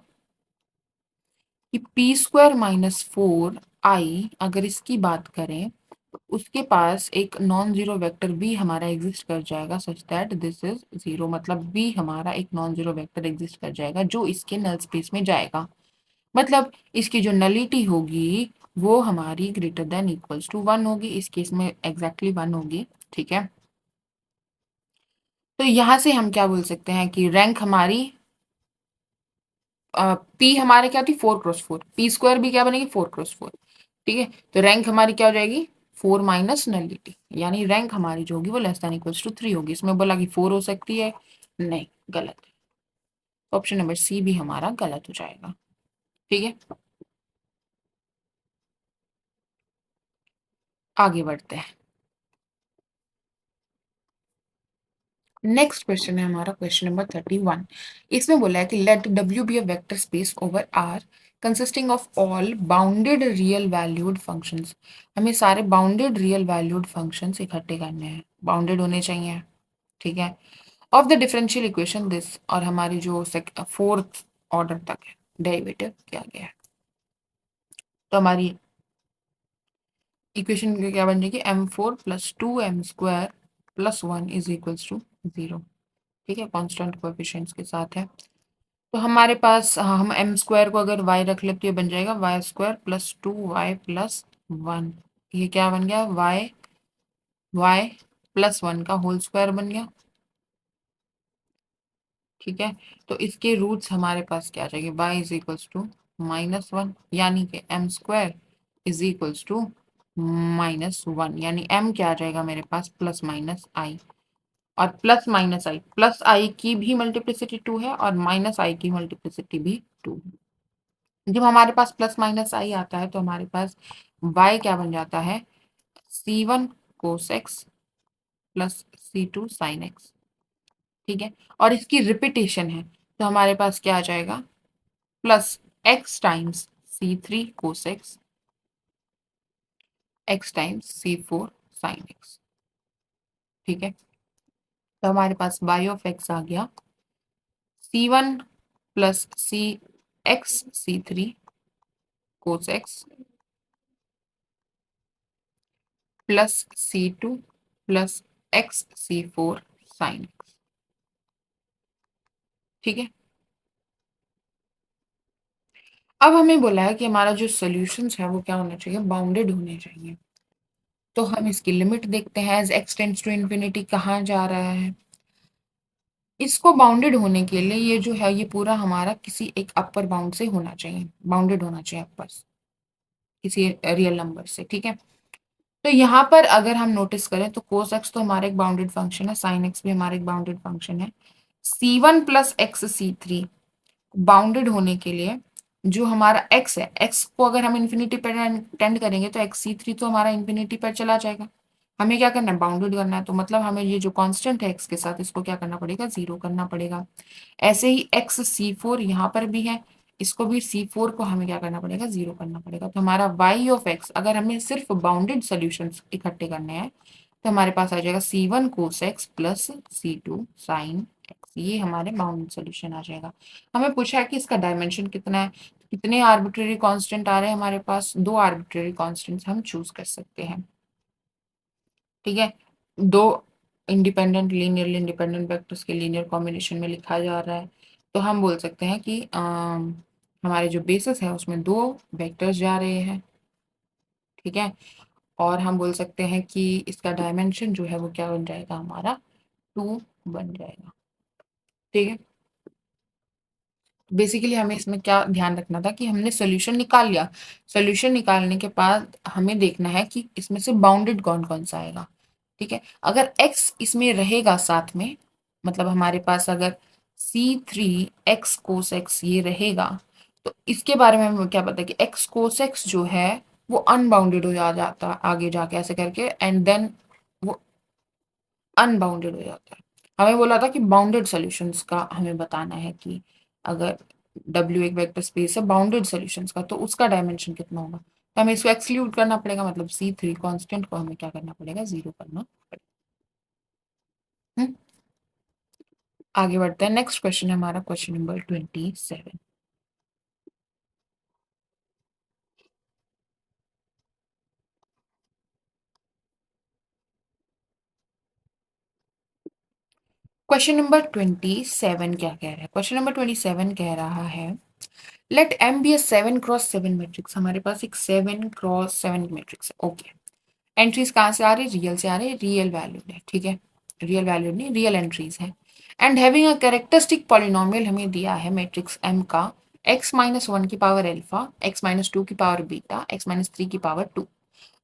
कि पी स्क्वायर माइनस 4i अगर इसकी बात करें तो उसके पास एक नॉन जीरो वेक्टर भी हमारा एग्जिस्ट कर जाएगा such that this is zero. मतलब भी हमारा एक नॉन जीरो वेक्टर एग्जिस्ट कर जाएगा जो इसके नल स्पेस में जाएगा। मतलब इसकी जो नलिटी होगी वो हमारी ग्रेटर देन इक्वल्स टू 1 होगी, इस केस में एग्जैक्टली 1 होगी। ठीक है, तो यहां से हम क्या बोल सकते हैं कि रैंक हमारी पी हमारे क्या थी? 4 क्रॉस 4। पी स्क्वायर भी क्या बनेगी? 4 क्रॉस 4। ठीक है, तो रैंक हमारी क्या हो जाएगी? 4 माइनस नलिटी, यानी रैंक हमारी जो होगी वो लेस देन इक्वल्स टू 3 होगी। इसमें बोला कि 4 हो सकती है, नहीं, गलत। ऑप्शन नंबर सी भी हमारा गलत हो जाएगा। ठीक है, आगे बढ़ते हैं। नेक्स्ट क्वेश्चन है हमारा क्वेश्चन नंबर 31। इसमें बोला है कि let W be a vector space over R consisting of all bounded real valued functions. हमें सारे बाउंडेड रियल वैल्यूड फंक्शंस इकट्ठे करने हैं, बाउंडेड होने चाहिए। ठीक है, of the differential equation this, और हमारी जो फोर्थ ऑर्डर तक है डेरिवेटिव किया गया है। तो हमारी इक्वेशन क्या बन जाएगी? m4 plus 2m² plus 1 is equals to 0। ठीक है, कांस्टेंट कोएफिशिएंट्स के साथ है। तो हमारे पास हम एम स्क्वायर को अगर y रख ले तो ये बन जाएगा Y square plus 2y plus 1। ये क्या बन गया? y प्लस 1 का होल स्क्वायर बन गया। ठीक है, तो इसके रूट्स हमारे पास क्या आ जाएंगे? y इज इक्वल्स टू -1, यानी कि m square is equals to -1, यानी m क्या आ जाएगा मेरे पास? प्लस माइनस आई। और प्लस आई की भी मल्टीप्लिसिटी 2 है और माइनस आई की मल्टीप्लिसिटी भी 2। जब हमारे पास प्लस माइनस आई आता है तो हमारे पास y क्या बन जाता है? c1 cos x plus c2 sin x। ठीक है, और इसकी रिपीटेशन है तो हमारे पास क्या आ जाएगा? Plus x times c3 cos x times c4 sin x। ठीक है, तो हमारे पास y ऑफ x आ गया c1 plus C x c3 cos x plus c2 plus x c4 sin x। ठीक है, अब हमें बोला है कि हमारा जो सॉल्यूशंस है वो क्या होना चाहिए? बाउंडेड होने चाहिए। तो हम इसकी लिमिट देखते हैं, as x tends to infinity कहाँ जा रहा है। इसको बाउंडेड होने के लिए ये जो है ये पूरा हमारा किसी एक अपर बाउंड से होना चाहिए, बाउंडेड होना चाहिए अपर किसी रियल नंबर से। ठीक है, तो यहाँ पर अगर हम नोटिस करें तो cos x तो हमारा एक बाउंडेड फंक्शन है, sin x भी हमारा एक बाउंडेड फंक्शन है। c1 plus x c3 bounded होने के लिए जो हमारा x है, x को अगर हम इन्फिनिटी पर टेंड करेंगे तो xc3 तो हमारा इन्फिनिटी पर चला जाएगा। हमें क्या करना है, बाउंडेड करना है, तो मतलब हमें ये जो कांस्टेंट है x के साथ, इसको क्या करना पड़ेगा, 0 करना पड़ेगा। ऐसे ही xc4 यहाँ पर भी है, इसको भी c4 को हमें क्या करना पड़ेगा, 0 करना पड़ेगा। तो हमारा y ऑफ x, अगर हमें सिर्फ बाउंडेड सॉल्यूशंस इकट्ठे करने हैं तो हमारे पास आ जाएगा c1 cos x plus c2 sin x, ये हमारे बाउंडेड सॉल्यूशन आ जाएगा। हमें पूछा है कि इसका डायमेंशन कितना है, कितने आर्बिट्रेरी कांस्टेंट आ रहे हैं हमारे पास, 2 आर्बिट्रेरी कांस्टेंट्स हम चूज कर सकते हैं। ठीक है, दो इंडिपेंडेंट लीनियरली इंडिपेंडेंट वेक्टर्स के लीनियर कॉम्बिनेशन में लिखा जा रहा है, तो हम बोल सकते हैं कि हमारे जो बेसिस है उसमें 2 वेक्टर्स जा रहे हैं। ठीक है, और हम बोल सकते हैं कि इसका डायमेंशन जो है वो क्या बन जाएगा, हमारा 2 बन जाएगा। ठीक है, बेसिकली हमें इसमें क्या ध्यान रखना था कि हमने सोल्यूशन निकाल लिया, सोल्यूशन निकालने के बाद हमें देखना है कि इसमें से बाउंडेड कौन कौन सा आएगा। ठीक है, अगर x इसमें रहेगा साथ में, मतलब हमारे पास अगर c3 x cos x ये रहेगा, तो इसके बारे में हमें क्या पता है कि x cos x जो है वो अनबाउंडेड हो जाता आगे जाके ऐसे करके, एंड देन वो अनबाउंडेड हो जाता है। हमें बोला था कि बाउंडेड सॉल्यूशंस का हमें बताना है कि अगर W एक वेक्टर स्पेस है बाउंडेड सॉल्यूशंस का, तो उसका डायमेंशन कितना होगा, तो हमें इसको एक्सक्लूड करना पड़ेगा, मतलब C3 कांस्टेंट को हमें क्या करना पड़ेगा, 0 करना पड़ेगा। आगे बढ़ते हैं, नेक्स्ट क्वेश्चन है हमारा क्वेश्चन नंबर 27। क्वेश्चन नंबर 27 क्या कह रहा है, क्वेश्चन नंबर 27 कह रहा है लेट M बी ए 7x7 मैट्रिक्स। हमारे पास एक 7x7 मैट्रिक्स है। ओके, एंट्रीज कहाँ से आ रही है, रियल से आ रही है, रियल वैल्यूड है। ठीक है, रियल वैल्यूड नहीं, रियल एंट्रीज है। And having a characteristic polynomial हमें दिया है मैट्रिक्स M का x-1 की पावर अल्फा, x-2 की पावर बीटा, x-3 की power 2,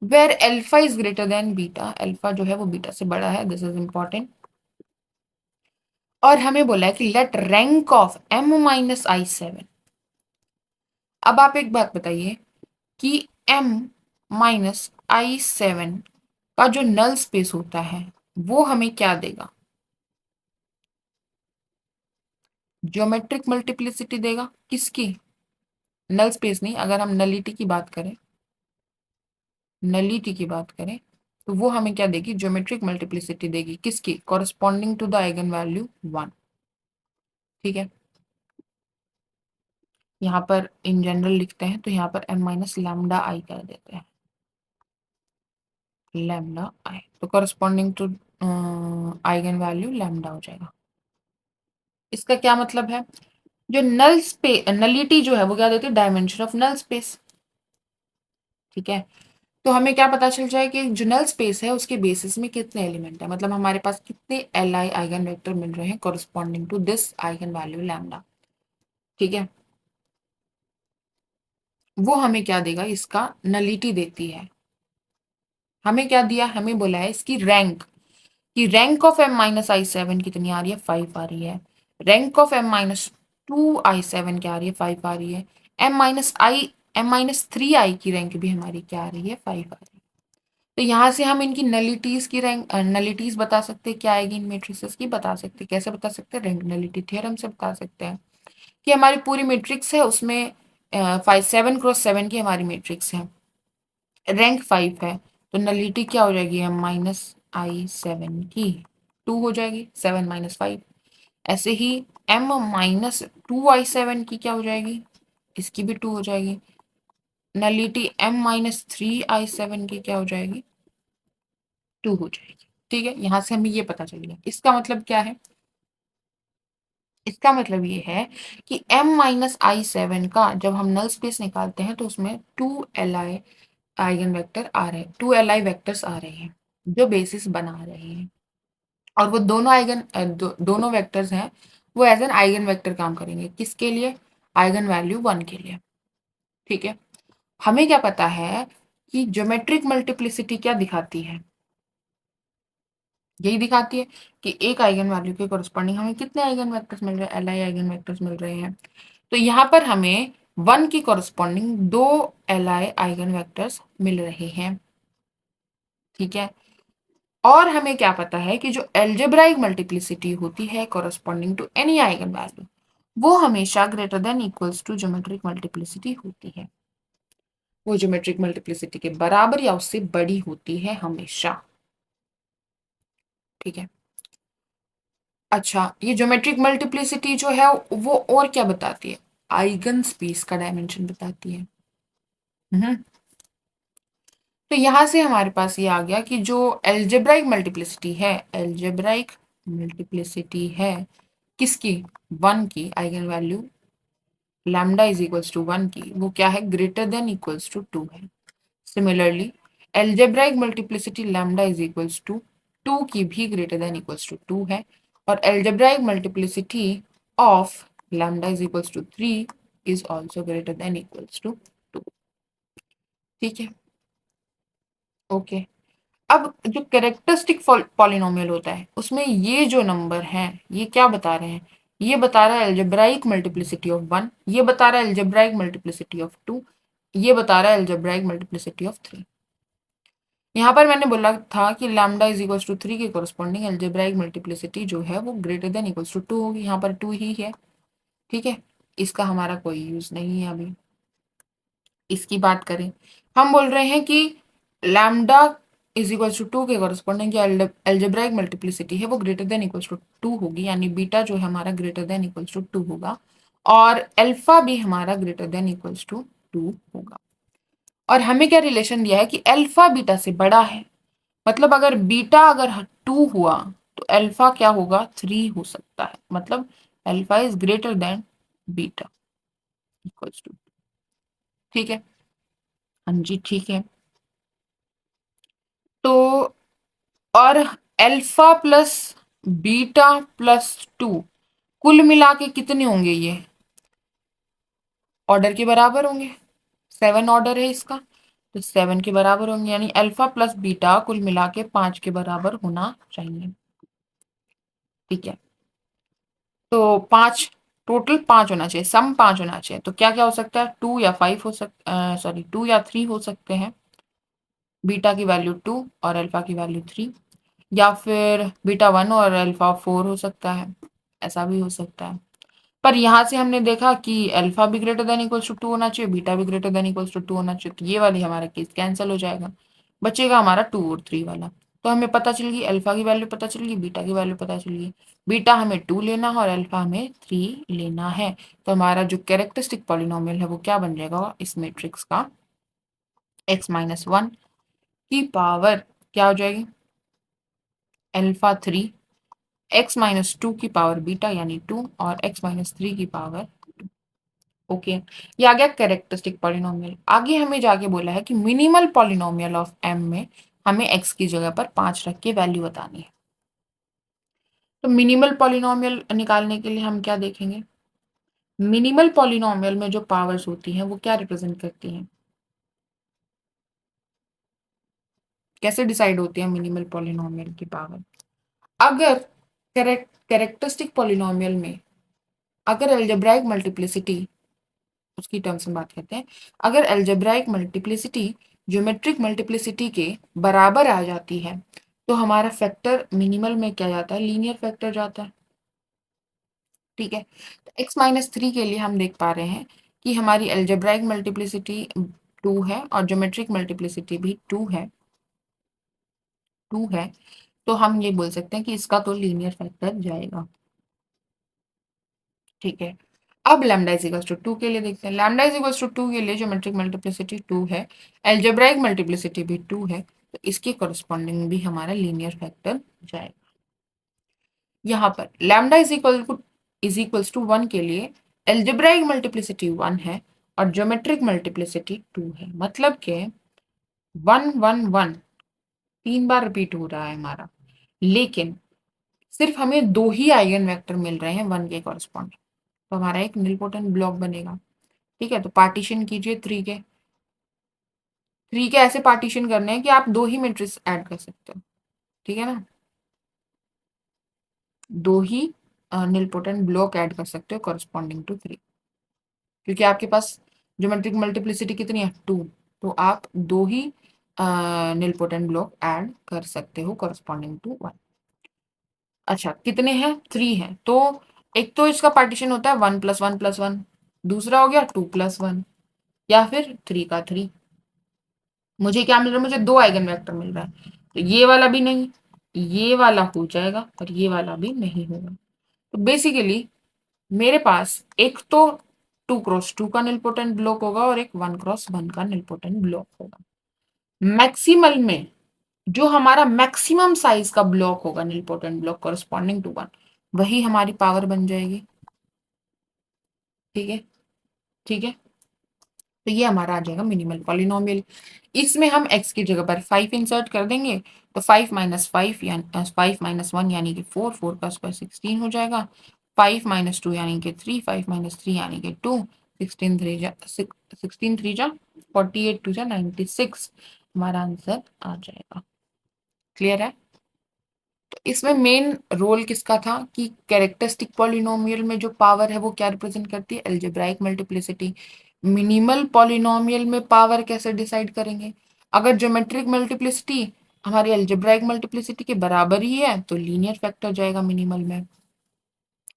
where alpha is greater than beta, alpha जो है वो बीटा से बड़ा है, दिस इज इंपॉर्टेंट। और हमें बोला है कि लेट रैंक ऑफ M-I7। अब आप एक बात बताइए कि M-I7 का जो नल स्पेस होता है वो हमें क्या देगा, ज्योमेट्रिक मल्टीप्लिसिटी देगा, किसकी, नल स्पेस नहीं, अगर हम नलिटी की बात करें, नलिटी की बात करें तो वो हमें क्या देगी, ज्योमेट्रिक मल्टीप्लिसिटी देगी, किसकी, corresponding to the eigen value 1। ठीक है, यहाँ पर इन जनरल लिखते हैं तो यहाँ पर M-λI कर देते हैं, लैम्डा आई, तो corresponding to eigen value lambda हो जाएगा। इसका क्या मतलब है, जो नल स्पेस नलिटी जो है वो क्या देती है, डायमेंशन ऑफ नल स्पेस। ठीक है, तो हमें क्या पता चल जाए कि जो नल स्पेस है उसके बेसिस में कितने एलिमेंट है, मतलब हमारे पास कितने Li आइगन वेक्टर मिल रहे हैं corresponding to this eigen value lambda. ठीक है, वो हमें क्या देगा, इसका नलिटी देती है। हमें क्या दिया, हमें बोला है इसकी रैंक, कि रैंक ऑफ M-I7 कितनी आ रही है, 5 आ रही है। रैंक ऑफ M-2I7 क्या आ रही है, 5 आ रही है। M-3I की रैंक भी हमारी क्या आ रही है, 5 आ रही है। तो यहाँ से हम इनकी नलिटीज की रैंक, नलिटीज बता सकते हैं क्या आएगी इन मैट्रिक्सेस की, बता सकते हैं, कैसे बता सकते हैं, रैंक नलिटी थ्योरम से बता सकते हैं कि हमारी पूरी मैट्रिक्स है उसमें 7x7 की हमारी मैट्रिक्स है, रैंक 5 है, तो नलिटी क्या हो जाएगी, M-I7 की 2 हो जाएगी, 7 - 5। ऐसे ही M-2I7 की क्या हो जाएगी, इसकी भी 2 हो जाएगी। नलिटी M-3I7 की क्या हो जाएगी, 2 हो जाएगी। ठीक है, यहां से हमें ये पता चल गया, इसका मतलब क्या है, इसका मतलब ये है कि M-I7 का जब हम नल स्पेस निकालते हैं तो उसमें 2 Li आइगन वेक्टर आ रहे हैं, 2 Li वेक्टर्स आ रहे हैं जो बेसिस बना रहे हैं, और वो दोनों दोनों वेक्टर्स हैं वो एज एन आइगन वेक्टर काम करेंगे, किसके लिए, आइगन वैल्यू 1 के लिए। ठीक है, हमें क्या पता है कि ज्योमेट्रिक मल्टीप्लिसिटी क्या दिखाती है, यही दिखाती है कि एक आइगन वैल्यू के कोरस्पॉन्डिंग हमें कितने आइगन वेक्टर्स मिल रहे हैं, Li आइगन वेक्टर्स मिल रहे हैं। तो यहाँ पर हमें 1 की कॉरस्पॉन्डिंग 2 Li आइगन वेक्टर्स मिल रहे हैं। ठीक है, और हमें क्या पता है कि जो एल्जेब्राइक मल्टीप्लिसिटी होती है corresponding to any eigen value, वो हमेशा greater than equals to geometric multiplicity होती है। वो ज्योमेट्रिक मल्टीप्लिसिटी के बराबर या उससे बड़ी होती है हमेशा। ठीक है, अच्छा, ये ज्योमेट्रिक मल्टीप्लिसिटी जो है वो और क्या बताती है? आइगन स्पेस का डायमेंशन बताती है। हम्म तो यहां से हमारे पास ये आ गया कि जो एल्जेब्राइक मल्टीप्लिसिटी है, एल्जेब्राइक मल्टीप्लिसिटी है किसकी? 1 की eigen value lambda is equals to 1 की, वो क्या है? ग्रेटर देन इक्वल्स टू 2 है। Similarly algebraic multiplicity lambda is equals to 2 की भी ग्रेटर देन इक्वल्स टू 2 है, और algebraic multiplicity of lambda is equals to 3 is also greater than equals to 2। ठीक है, ओके। अब जो कैरेक्टरिस्टिक पॉलिनोमियल होता है उसमें ये जो नंबर हैं ये क्या बता रहे हैं? ये बता रहा है एल्जेब्राइक मल्टीप्लिसिटी ऑफ 1, ये बता रहा है एल्जेब्राइक मल्टीप्लिसिटी ऑफ 2, ये बता रहा है एल्जेब्राइक मल्टीप्लिसिटी ऑफ 3। यहाँ पर मैंने बोला था कि लैम्डा इज इक्वल्स टू 3 के कोरस्पॉन्डिंग एल्जेब्राइक मल्टीप्लिसिटी जो है वो ग्रेटर देन इक्वल्स टू 2 होगी। यहाँ पर 2 ही है। ठीक है, इसका हमारा कोई यूज नहीं है अभी। इसकी बात करें, हम बोल रहे हैं कि लैम्डा इज इक्वल्स टू 2 के कोरस्पॉन्डिंग जो एल्जेब्राइक मल्टीप्लिसिटी है वो ग्रेटर देन इक्वल्स टू 2 होगी, यानी बीटा जो है हमारा ग्रेटर देन इक्वल्स टू 2 होगा, और अल्फा भी हमारा ग्रेटर देन इक्वल्स टू 2 होगा। और हमें क्या रिलेशन दिया है कि अल्फा बीटा से बड़ा है, मतलब अगर बीटा अगर 2 हुआ तो अल्फा क्या होगा? 3 हो सकता है, मतलब alpha is greater than beta equals to. ठीक है, हाँ जी, ठीक है। तो और अल्फा प्लस बीटा प्लस 2 कुल मिला के कितने होंगे? ये ऑर्डर के बराबर होंगे। 7 ऑर्डर है इसका, तो 7 के बराबर होंगे, यानी अल्फा प्लस बीटा कुल मिला के 5 के बराबर होना चाहिए। ठीक है, तो 5, टोटल 5 होना चाहिए, सम 5 होना चाहिए। तो क्या क्या हो सकता है? 2 या 5 हो सकता, सॉरी 2 या 3 हो सकते हैं। बीटा की वैल्यू 2 और अल्फा की वैल्यू 3, या फिर बीटा 1 और अल्फा 4 हो सकता है, ऐसा भी हो सकता है। पर यहाँ से हमने देखा कि अल्फा भी ग्रेटर देन इक्वल्स टू 2 होना चाहिए, बीटा भी ग्रेटर देन इक्वल्स टू 2 होना चाहिए, तो ये वाली हमारा केस कैंसिल हो जाएगा, बचेगा हमारा 2 और 3 वाला। तो हमें पता चल गई अल्फा की वैल्यू, पता चल गई बीटा की वैल्यू, पता चल गई। बीटा हमें 2 लेना है और अल्फा हमें 3 लेना है। तो हमारा जो कैरेक्टरिस्टिक पॉलिनोमियल है वो क्या बन जाएगा इस मैट्रिक्स का? x-1 की पावर क्या हो जाएगी? अल्फा 3, x-2 की पावर बीटा यानी 2, और x-3 की पावर। ओके, ये आ गया कैरेक्टरिस्टिक पॉलिनोमियल। आगे हमें जाके बोला है कि मिनिमल पॉलिनोमियल ऑफ m में हमें x की जगह पर 5 रख के वैल्यू बतानी है। तो मिनिमल पॉलिनोमियल निकालने के लिए हम क्या देखेंगे? मिनिमल पॉलिनोमियल में जो पावर्स होती हैं वो क्या रिप्रेजेंट करती हैं? कैसे डिसाइड होती है मिनिमल पॉलिनोमियल की पावर? अगर कैरेक्टरिस्टिक पॉलिनोमियल में अगर अलजेब्राइक मल्टीप्लिसिटी, उसकी टर्म्स में बात करते हैं, अगर अलजेब्राइक मल्टीप्लिसिटी ज्योमेट्रिक मल्टीप्लिसिटी के बराबर आ जाती है तो हमारा फैक्टर मिनिमल में क्या जाता है? लीनियर फैक्टर जाता है। ठीक है, तो x-3 के लिए हम देख पा रहे हैं कि हमारी अलजेब्राइक मल्टीप्लिसिटी 2 है और ज्योमेट्रिक मल्टीप्लिसिटी भी 2 है, 2 है। तो हम ये बोल सकते हैं कि इसका तो लीनियर फैक्टर जाएगा। ठीक है, अब लैम्डा इज इक्वल्स टू 2 के लिए देखते हैं। लैम्डा इज इक्वल्स टू 2 के लिए ज्योमेट्रिक मल्टीप्लिसिटी 2 है, अलजेब्राइक मल्टीप्लिसिटी भी 2 है, तो इसके कॉरस्पॉन्डिंग भी हमारा लीनियर फैक्टर जाएगा। यहाँ पर लैम्डा इज इक्वल्स टू 1 के लिए अलजेब्राइक मल्टीप्लिसिटी 1 है और ज्योमेट्रिक मल्टीप्लिसिटी 2 है, मतलब के 1 1 1 3 बार रिपीट हो रहा है हमारा, लेकिन सिर्फ हमें 2 ही आइगन वेक्टर मिल रहे हैं 1 के कॉरस्पॉन्डिंग, तो हमारा एक निलपोटेंट ब्लॉक बनेगा। ठीक है, तो पार्टीशन कीजिए 3 के। 3 के ऐसे पार्टीशन करने हैं कि आप 2 ही मैट्रिक्स ऐड कर सकते हो। ठीक है ना, 2 ही निलपोटेंट ब्लॉक ऐड कर सकते हो कॉरस्पॉन्डिंग टू 3। क्योंकि आपके पास ज्योमेट्रिक मल्टीप्लिसिटी कितनी है, 2। तो आप दो ही निलपोटेंट ब्लॉक ऐड कर सकते हो कॉरस्पॉन्डिंग टू 1। अच्छा, कितने हैं, 3 हैं। तो एक तो इसका पार्टीशन होता है 1 + 1 + 1, दूसरा हो गया 2 + 1, या फिर 3 का 3। मुझे क्या मिल रहा है, मुझे दो आइगन वेक्टर मिल रहा है। तो ये वाला भी नहीं, ये वाला हो जाएगा और ये वाला भी नहीं होगा। तो बेसिकली मेरे पास एक तो 2 × 2 का निलपोटेंट ब्लॉक होगा और एक 1 × 1 का निलपोटेंट ब्लॉक होगा। मैक्सिमल में जो हमारा मैक्सिमम साइज का ब्लॉक होगा निलपोटेंट ब्लॉक कॉरस्पॉन्डिंग टू 1, वही हमारी पावर बन जाएगी। ठीक है, ठीक है। तो ये हमारा आ जाएगा मिनिमल पॉलिनोमियल। इसमें हम x की जगह पर 5 इंसर्ट कर देंगे। तो 5 - 5 यानी 5 - 1 यानी कि 4, 4 का स्क्वायर 16 हो जाएगा। 5 - 2 यानी कि 3, 5 - 3 यानी कि 2, 16 3 जा 48, 2 जा 96, हमारा आंसर आ जाएगा। क्लियर है। तो इसमें मेन रोल किसका था कि कैरेक्टरिस्टिक पॉलिनोमियल में जो पावर है वो क्या रिप्रेजेंट करती है, अलजेब्राइक मल्टीप्लिसिटी। मिनिमल पॉलिनोमियल में पावर कैसे डिसाइड करेंगे, अगर ज्योमेट्रिक मल्टीप्लिसिटी हमारी अलजेब्राइक मल्टीप्लिसिटी के बराबर ही है तो लीनियर फैक्टर जाएगा मिनिमल में।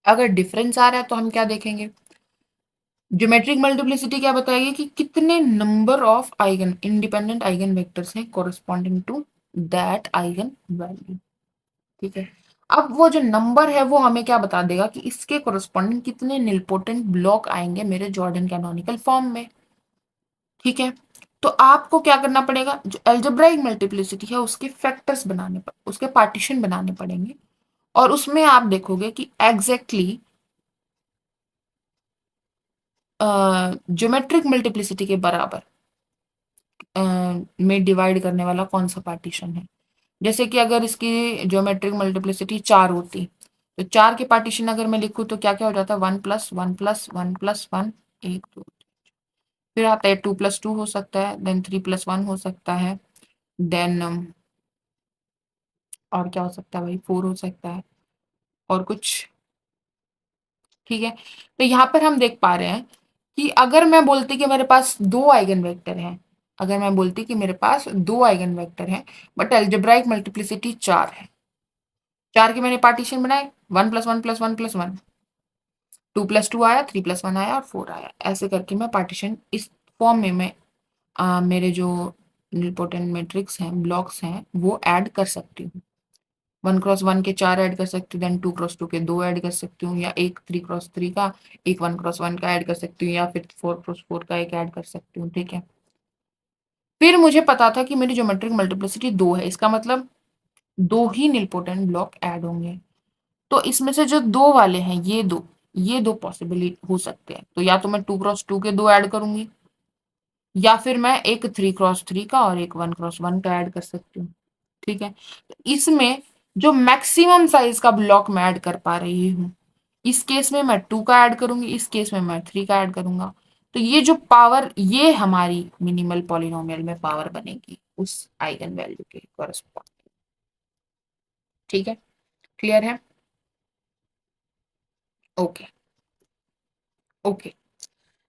अगर डिफरेंस आ रहा है तो हम क्या देखेंगे, ज्योमेट्रिक मल्टीप्लिसिटी क्या बताएगी कि कितने number of eigen independent eigen vectors हैं corresponding to that eigen value. ठीक है। अब वो जो नंबर है वो हमें क्या बता देगा कि इसके कोरिस्पॉन्डिंग कितने निलपोटेंट ब्लॉक आएंगे मेरे जॉर्डन कैनोनिकल फॉर्म में। ठीक है। तो आपको क्या करना पड़ेगा, जो अलजेब्राइक मल्टीप्लिसिटी है उसके फैक्टर्स बनाने पर उसके पार्टीशन बनाने पड़ेंगे। और उसमें आप देखोगे कि एग्जैक्टली ज्योमेट्रिक मल्टीप्लिसिटी के बराबर में डिवाइड करने वाला कौन सा पार्टीशन है। जैसे कि अगर इसकी ज्योमेट्रिक मल्टीप्लिसिटी 4 होती, तो 4 के पार्टीशन अगर मैं लिखूं तो क्या क्या हो जाता है, 1 + 1 + 1 + 1, 1 2, फिर आता है 2 + 2 हो सकता है, देन 3 + 1 हो सकता है, देन और क्या हो सकता है भाई, 4 हो सकता है, और कुछ। ठीक है। तो यहाँ पर हम देख पा रहे हैं कि अगर मैं बोलती कि मेरे पास दो आइगन वेक्टर हैं, अगर मैं बोलती कि मेरे पास दो आइगन वेक्टर हैं बट अलजेब्राइक मल्टीप्लिसिटी 4 है, 4 के मैंने पार्टीशन बनाए, 1 + 1 + 1 + 1, 2 + 2 आया, 3 + 1 आया और 4 आया, ऐसे करके मैं पार्टीशन इस फॉर्म में मैं मेरे जो निलपोटेंट मैट्रिक्स हैं ब्लॉक्स हैं वो ऐड कर सकती हूँ। 1 × 1 के 4 ऐड कर सकती हूँ, देन 2 × 2 के 2 ऐड कर सकती हूँ, या एक 3 × 3 का, एक 1 × 1 का ऐड कर सकती हूँ, या फिर 4 × 4 का एक ऐड कर सकती हूँ। ठीक है। फिर मुझे पता था कि मेरी ज्योमेट्रिक मल्टीप्लिसिटी 2 है, इसका मतलब दो ही निलपोटेंट ब्लॉक ऐड होंगे। तो इसमें से जो दो वाले हैं ये दो पॉसिबली हो सकते हैं। तो या तो मैं 2 × 2 के दो ऐड करूंगी, या फिर मैं एक 3 × 3 का और एक 1 × 1 का ऐड कर सकती हूँ। ठीक है। तो इसमें जो मैक्सिमम साइज का ब्लॉक मैं ऐड कर पा रही हूँ, इस केस में मैं 2 का ऐड करूंगी, इस केस में मैं 3 का ऐड करूंगा। तो ये जो पावर ये हमारी मिनिमल पॉलिनोमियल में पावर बनेगी उस आइगन वैल्यू के कॉरस्पॉन्ड। ठीक है। क्लियर है। Okay, okay.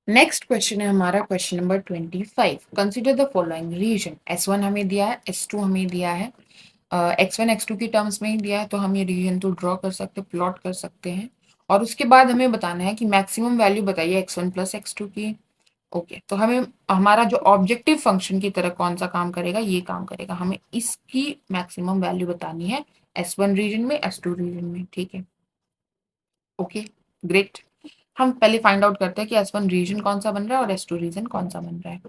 नेक्स्ट क्वेश्चन है हमारा question number 25। Consider the following region, S1 हमें दिया है, S2 हमें दिया है, X1 X2 की टर्म्स में ही दिया है, तो हम ये रीजन तो ड्रॉ कर सकते हैं, प्लॉट कर सकते हैं। और उसके बाद हमें बताना है कि मैक्सिमम वैल्यू बताइए X1 + X2 की। ओके, तो हमें हमारा जो ऑब्जेक्टिव फंक्शन की तरह कौन सा काम करेगा, ये काम करेगा, हमें इसकी मैक्सिमम वैल्यू बतानी है S1 रीजन में, S2 रीजन में। ठीक है। Okay, great. हम पहले फाइंड आउट करते हैं कि S1 रीजन कौन सा बन रहा है और S2 रीजन कौन सा बन रहा है।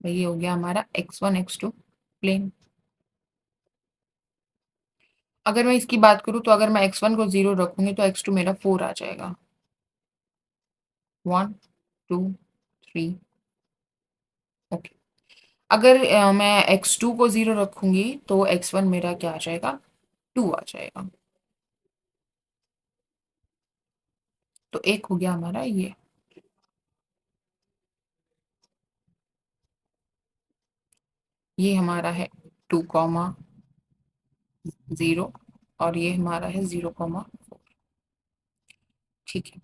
भाई ये हो गया हमारा X1 X2 प्लेन। अगर मैं इसकी बात करूं तो अगर मैं X1 को 0 रखूंगी तो X2 मेरा 4 आ जाएगा। 1 2 3। ओके। अगर मैं X2 को 0 रखूंगी तो X1 मेरा क्या आ जाएगा, 2 आ जाएगा। तो एक हो गया हमारा ये हमारा है 2, 0, और ये हमारा है 0, 4। ठीक है।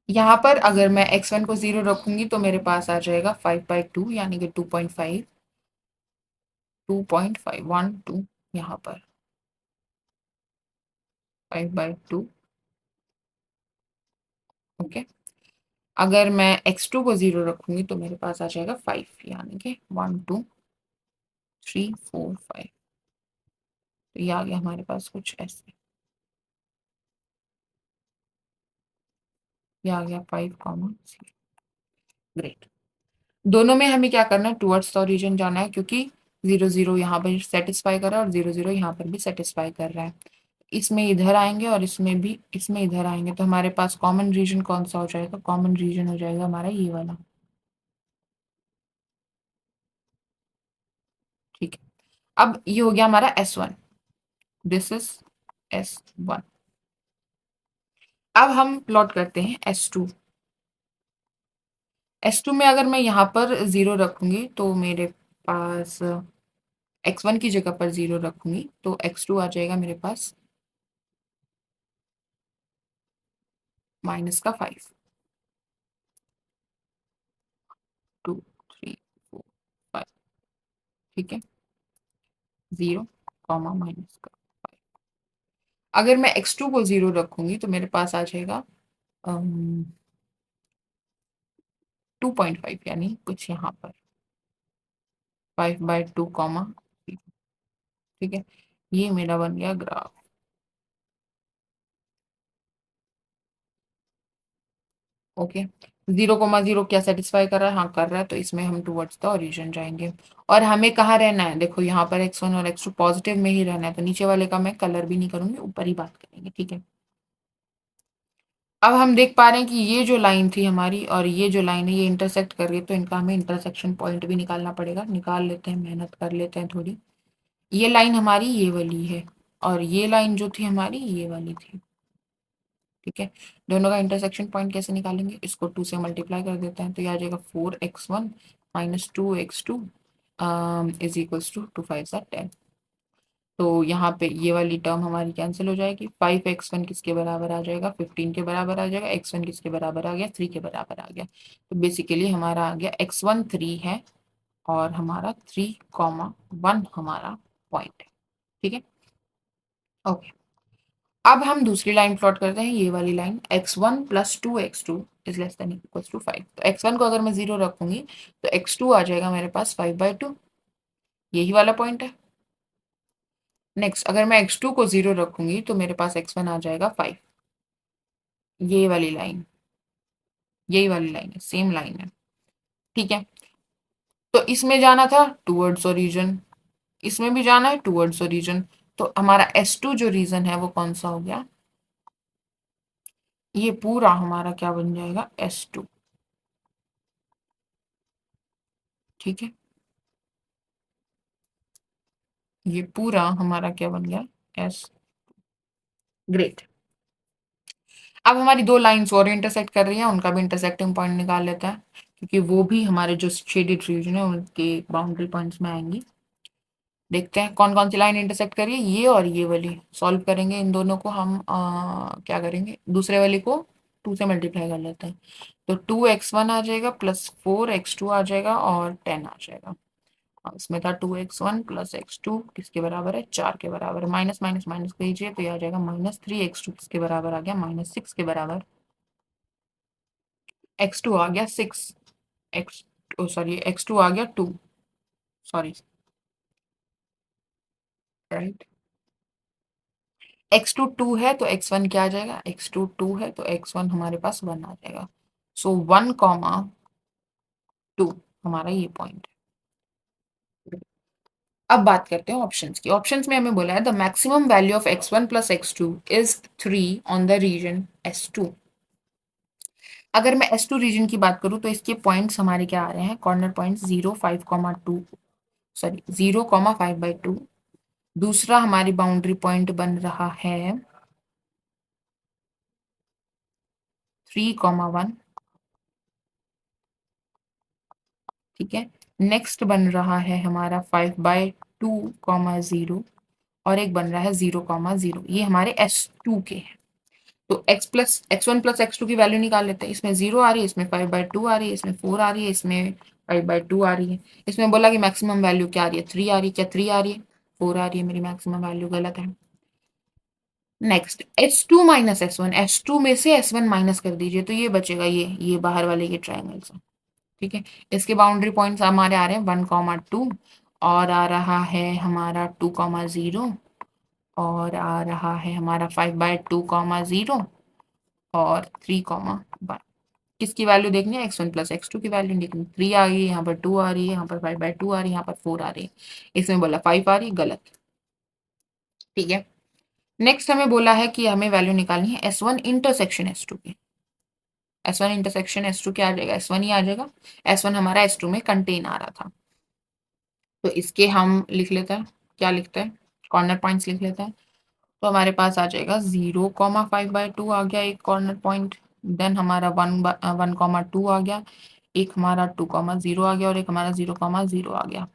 यहाँ पर अगर मैं x1 को 0 रखूंगी तो मेरे पास आ जाएगा 5/2 यानी कि 2.5, 2.512 यहाँ पर 5/2। ओके। अगर मैं x2 को 0 रखूंगी तो मेरे पास आ जाएगा 5 यानी कि 1 2 3 4 5। तो ये आ गया हमारे पास कुछ ऐसे, ये आ गया 5,0। ग्रेट। दोनों में हमें क्या करना है, टूवर्ड्स द ओरिजिन जाना है, क्योंकि 0 0 यहाँ पर सेटिस्फाई कर रहा है और 0 0 यहाँ पर भी सेटिस्फाई कर रहा है। इसमें इधर आएंगे और इसमें भी, इसमें इधर आएंगे, तो हमारे पास कॉमन रीजन कौन सा हो जाएगा, कॉमन रीजन हो जाएगा हमारा ये वाला। ठीक है। अब ये हो गया हमारा S1, दिस इज S1। अब हम प्लॉट करते हैं S2। S2 में अगर मैं यहाँ पर 0 रखूंगी तो मेरे पास x1 की जगह पर 0 रखूंगी तो x2 आ जाएगा मेरे पास -5। 2 3 4 5। ठीक है, 0 -5। अगर मैं x2 को 0 रखूंगी तो मेरे पास आ जाएगा 2.5 यानी कुछ यहाँ पर 5/2, ठीक है। ये मेरा बन गया ग्राफ। ओके। 0,0 क्या सेटिस्फाई कर रहा है, हाँ कर रहा है, तो इसमें हम टूवर्ड्स द ओरिजिन जाएंगे। और हमें कहाँ रहना है, देखो यहाँ पर x1 और x2 पॉजिटिव में ही रहना है, तो नीचे वाले का मैं कलर भी नहीं करूंगी, ऊपर ही बात करेंगे। ठीक है। अब हम देख पा रहे हैं कि ये जो लाइन थी हमारी और ये जो लाइन है ये इंटरसेक्ट कर रही है, तो इनका हमें इंटरसेक्शन पॉइंट भी निकालना पड़ेगा। निकाल लेते हैं, मेहनत कर लेते हैं थोड़ी। ये लाइन हमारी ये वाली है और ये लाइन जो थी हमारी ये वाली थी। ठीक है। दोनों का इंटरसेक्शन पॉइंट कैसे निकालेंगे, इसको 2 से मल्टीप्लाई कर देते हैं, तो ये आ जाएगा 4x1 -2x2 is equals to 2 5 10। तो यहाँ पे ये वाली टर्म हमारी कैंसिल हो जाएगी। 5x1 किसके बराबर आ जाएगा, 15 के बराबर आ जाएगा। x1 किसके बराबर आ गया, 3 के बराबर आ गया। तो बेसिकली हमारा आ गया x1 3 है और हमारा 3,1 हमारा पॉइंट है। ठीक है। ओके। अब हम दूसरी लाइन प्लॉट करते हैं, ये वाली line x1 + 2x2 is less than equals to 5। तो x1 को अगर मैं 0 रखूंगी तो x2 आ जाएगा मेरे पास 5/2, यही वाला पॉइंट है। नेक्स्ट अगर मैं x2 को 0 रखूंगी तो मेरे पास x1 आ जाएगा 5, ये वाली लाइन, यही वाली लाइन है, सेम लाइन है। ठीक है। तो इसमें जाना था टूवर्ड्स ओरिजिन, इसमें भी जाना है टूवर्ड्स ओरिजिन, तो हमारा S2 जो रीजन है वो कौन सा हो गया, ये पूरा हमारा क्या बन जाएगा, S2। ठीक है। ये पूरा हमारा क्या बन गया, S। ग्रेट। अब हमारी दो लाइंस और इंटरसेक्ट कर रही हैं, उनका भी इंटरसेक्टिंग पॉइंट निकाल लेते हैं, क्योंकि वो भी हमारे जो शेडेड रीजन है उनके बाउंड्री पॉइंट्स में आएंगी। देखते हैं कौन कौन सी लाइन इंटरसेक्ट करिए, ये और ये वाली सॉल्व करेंगे। इन दोनों को हम क्या करेंगे, दूसरे वाली को 2 से मल्टीप्लाई कर लेते हैं, तो 2x1 आ जाएगा +4x2 आ जाएगा और 10 आ जाएगा। इसमें था 2x1 + x2 किसके बराबर है, 4 के बराबर है। माइनस माइनस माइनस कीजिए तो ये आ जाएगा -3x2 किसके बराबर आ गया, -6 के बराबर। x2 आ गया 6, x सॉरी x2 आ गया 2, सॉरी, राइट। x2 2 है तो x1 क्या आ जाएगा, x2 2 है तो x1 हमारे पास 1 आ जाएगा। सो 1,2 हमारा ये पॉइंट है। अब बात करते हैं ऑप्शंस की। ऑप्शंस में हमें बोला है the maximum value of x1 + x2 is 3 on the region S2। अगर मैं S2 रीजन की बात करूं तो इसके पॉइंट्स हमारे क्या आ रहे हैं, कॉर्नर पॉइंट्स 0 5,2, सॉरी 0,5/2। दूसरा हमारी बाउंड्री पॉइंट बन रहा है 3,1। ठीक है। नेक्स्ट बन रहा है हमारा 5/2, 0 और एक बन रहा है 0,0। ये हमारे S2 के हैं। तो x1 प्लस x2 की वैल्यू निकाल लेते हैं। इसमें 0 आ रही है, इसमें 5/2 आ रही है, इसमें 4 आ रही है, इसमें 5/2 आ रही है। इसमें बोला कि मैक्सिमम वैल्यू क्या आ रही है, 3 आ रही है। क्या 3 आ रही है? 4 आ रही है मेरी मैक्सिमम वैल्यू, गलत है। Next S2 minus S1, S2 में से S1 माइनस कर दीजिए तो ये बचेगा, ये बाहर वाले के ट्रायंगल से। ठीक है, इसके बाउंड्री पॉइंट्स हमारे आ रहे हैं 1,2 और आ रहा है हमारा 2,0 और आ रहा है हमारा 5/2, 0 और 3,1। किसकी वैल्यू देखनी है? x1 प्लस x2 की वैल्यू देखनी। 3 आ गई, यहाँ पर 2 आ रही है, यहाँ पर 5/2 आ रही है, यहाँ पर 4 आ रही है। इसमें बोला 5 आ रही है, गलत। ठीक है, नेक्स्ट हमें बोला है कि हमें वैल्यू निकालनी है S1 इंटरसेक्शन S2 की। S1 इंटरसेक्शन S2 क्या आ जाएगा? S1 ही आ जाएगा। S1 हमारा S2 में कंटेन आ रहा था, तो इसके हम लिख लेते हैं। क्या लिखते हैं? कॉर्नर पॉइंट्स लिख लेते हैं। तो हमारे पास आ जाएगा 0,5/2 आ गया एक कॉर्नर पॉइंट। देन हमारा 1,2 आ गया, एक हमारा 2,0 आ गया और एक हमारा 0,0 आ गया।